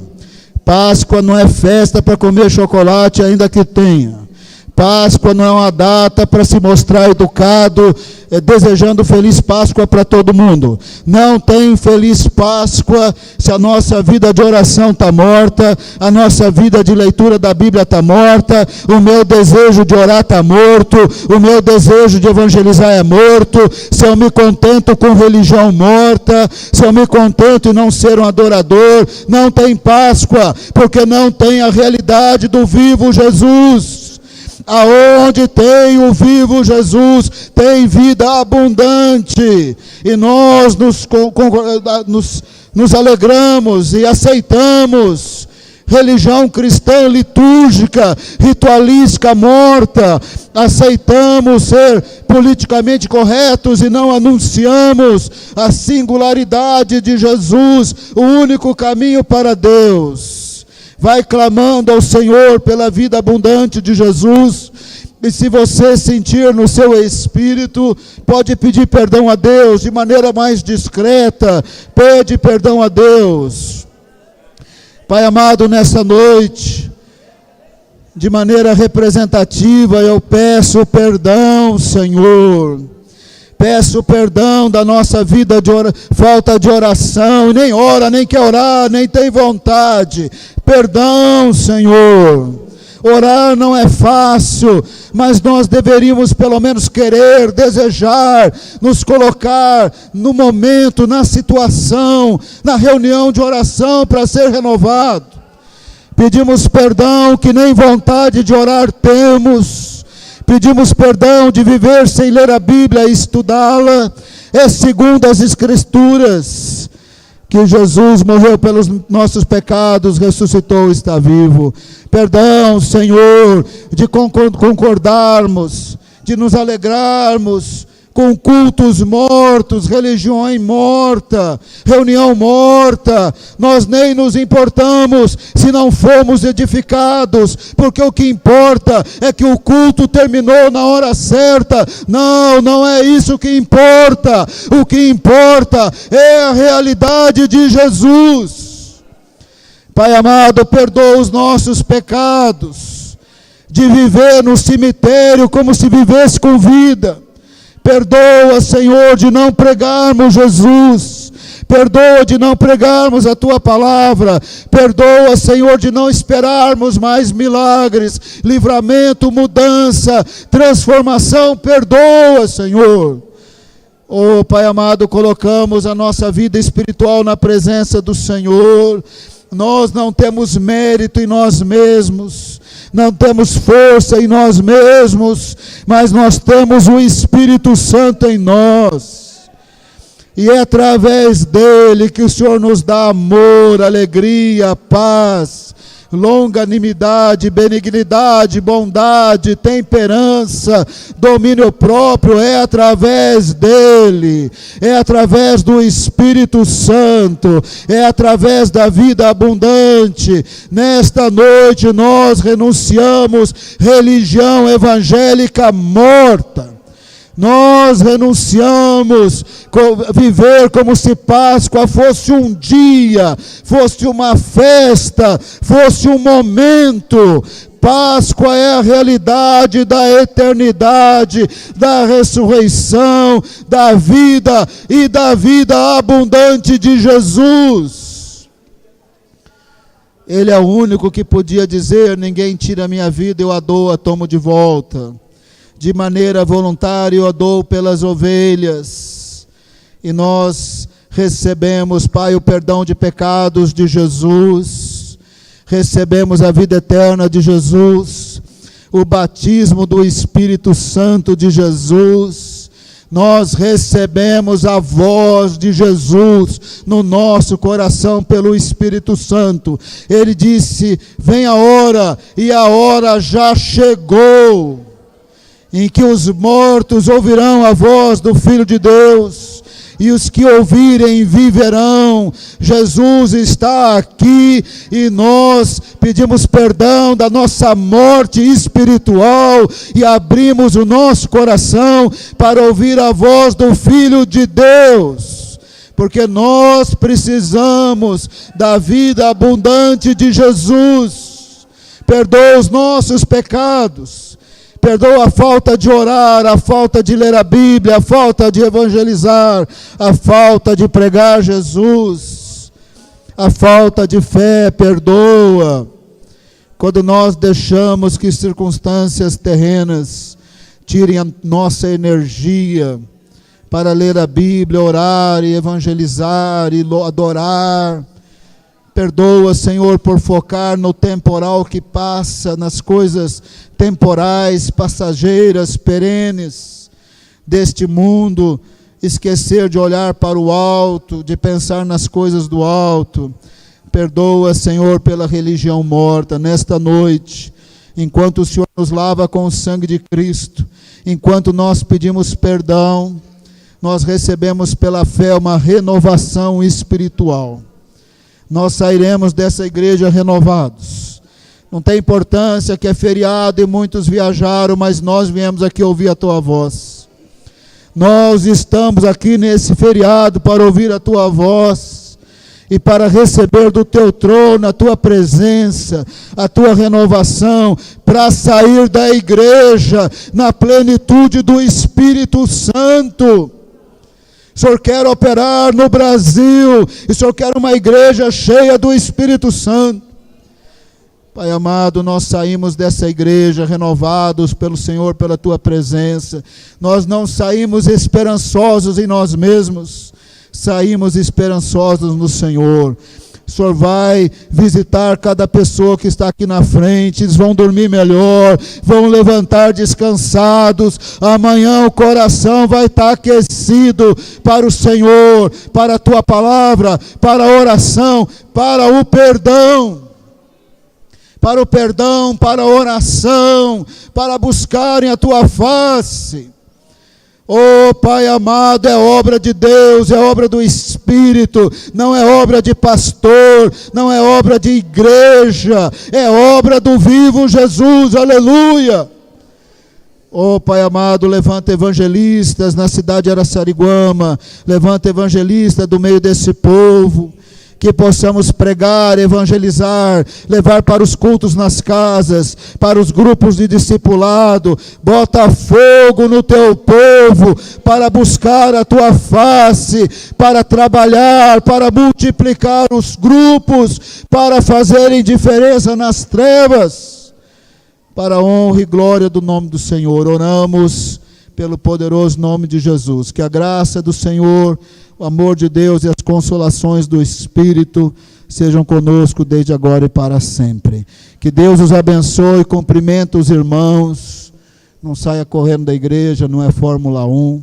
Páscoa não é festa para comer chocolate ainda que tenha. Páscoa não é uma data para se mostrar educado, desejando feliz Páscoa para todo mundo. Não tem feliz Páscoa se a nossa vida de oração está morta, a nossa vida de leitura da Bíblia está morta, o meu desejo de orar está morto, o meu desejo de evangelizar é morto, se eu me contento com religião morta, se eu me contento em não ser um adorador, não tem Páscoa, porque não tem a realidade do vivo Jesus. Aonde tem o vivo Jesus, tem vida abundante, e nós nos alegramos e aceitamos religião cristã litúrgica, ritualística morta, aceitamos ser politicamente corretos e não anunciamos a singularidade de Jesus, o único caminho para Deus. vai clamando ao Senhor pela vida abundante de Jesus. E se você sentir no seu espírito, pode pedir perdão a Deus de maneira mais discreta. Pede perdão a Deus. Pai amado, nessa noite, de maneira representativa, eu peço perdão, Senhor. Peço perdão da nossa vida de falta de oração, nem ora, nem quer orar, nem tem vontade. Perdão, Senhor. Orar não é fácil, mas nós deveríamos pelo menos querer, desejar, nos colocar no momento, na situação, na reunião de oração para ser renovado. Pedimos perdão que nem vontade de orar temos. Pedimos perdão de viver sem ler a Bíblia e estudá-la. É segundo as Escrituras que Jesus morreu pelos nossos pecados, ressuscitou e está vivo. Perdão, Senhor, de concordarmos, de nos alegrarmos com cultos mortos, religião morta, reunião morta. Nós nem nos importamos se não fomos edificados, porque o que importa é que o culto terminou na hora certa. Não, não é isso que importa. O que importa é a realidade de Jesus. Pai amado, perdoa os nossos pecados, de viver no cemitério como se vivesse com vida. Perdoa, Senhor, de não pregarmos Jesus. Perdoa de não pregarmos a Tua palavra. Perdoa, Senhor, de não esperarmos mais milagres, livramento, mudança, transformação. Perdoa, Senhor. Oh, Pai amado, colocamos a nossa vida espiritual na presença do Senhor. Nós não temos mérito em nós mesmos, não temos força em nós mesmos, mas nós temos o Espírito Santo em nós. E é através dele que o Senhor nos dá amor, alegria, paz, longanimidade, benignidade, bondade, temperança, domínio próprio. É através dele, é através do Espírito Santo, é através da vida abundante. Nesta noite nós renunciamos religião evangélica morta. Nós renunciamos viver como se Páscoa fosse um dia, fosse uma festa, fosse um momento. Páscoa é a realidade da eternidade, da ressurreição, da vida e da vida abundante de Jesus. Ele é o único que podia dizer: ninguém tira a minha vida, eu a dou, a tomo de volta. De maneira voluntária eu a dou pelas ovelhas. E nós recebemos, Pai, o perdão de pecados de Jesus, recebemos a vida eterna de Jesus, o batismo do Espírito Santo de Jesus, nós recebemos a voz de Jesus no nosso coração pelo Espírito Santo. Ele disse: vem a hora, e a hora já chegou, em que os mortos ouvirão a voz do Filho de Deus, e os que ouvirem viverão. Jesus está aqui, e nós pedimos perdão da nossa morte espiritual, e abrimos o nosso coração para ouvir a voz do Filho de Deus, porque nós precisamos da vida abundante de Jesus. Perdoa os nossos pecados. Perdoa a falta de orar, a falta de ler a Bíblia, a falta de evangelizar, a falta de pregar Jesus, a falta de fé. Perdoa quando nós deixamos que circunstâncias terrenas tirem a nossa energia para ler a Bíblia, orar e evangelizar e adorar. Perdoa, Senhor, por focar no temporal que passa, nas coisas temporais, passageiras, perenes deste mundo. Esquecer de olhar para o alto, de pensar nas coisas do alto. Perdoa, Senhor, pela religião morta. Nesta noite, enquanto o Senhor nos lava com o sangue de Cristo, enquanto nós pedimos perdão, nós recebemos pela fé uma renovação espiritual. nós sairemos dessa igreja renovados. Não tem importância que é feriado e muitos viajaram, mas nós viemos aqui ouvir a tua voz. Nós estamos aqui nesse feriado para ouvir a tua voz e para receber do teu trono a tua presença, a tua renovação, para sair da igreja na plenitude do Espírito Santo. O Senhor quer operar no Brasil, e o Senhor quer uma igreja cheia do Espírito Santo. Pai amado, nós saímos dessa igreja renovados pelo Senhor, pela tua presença. Nós não saímos esperançosos em nós mesmos, saímos esperançosos no Senhor. O Senhor vai visitar cada pessoa que está aqui na frente, eles vão dormir melhor, vão levantar descansados. Amanhã o coração vai estar aquecido para o Senhor, para a tua palavra, para a oração, para o perdão. Para o perdão, para a oração, para buscarem a tua face. Oh Pai amado, é obra de Deus, é obra do Espírito, não é obra de pastor, não é obra de igreja, é obra do vivo Jesus, aleluia. Oh Pai amado, levanta evangelistas na cidade de Araçariguama, levanta evangelistas do meio desse povo, que possamos pregar, evangelizar, levar para os cultos nas casas, para os grupos de discipulado. Bota fogo no teu povo para buscar a tua face, para trabalhar, para multiplicar os grupos, para fazerem diferença nas trevas, para a honra e glória do nome do Senhor. Oramos pelo poderoso nome de Jesus, que a graça do Senhor, o amor de Deus e as consolações do Espírito sejam conosco desde agora e para sempre. Que Deus os abençoe, cumprimenta os irmãos, não saia correndo da igreja, não é Fórmula 1.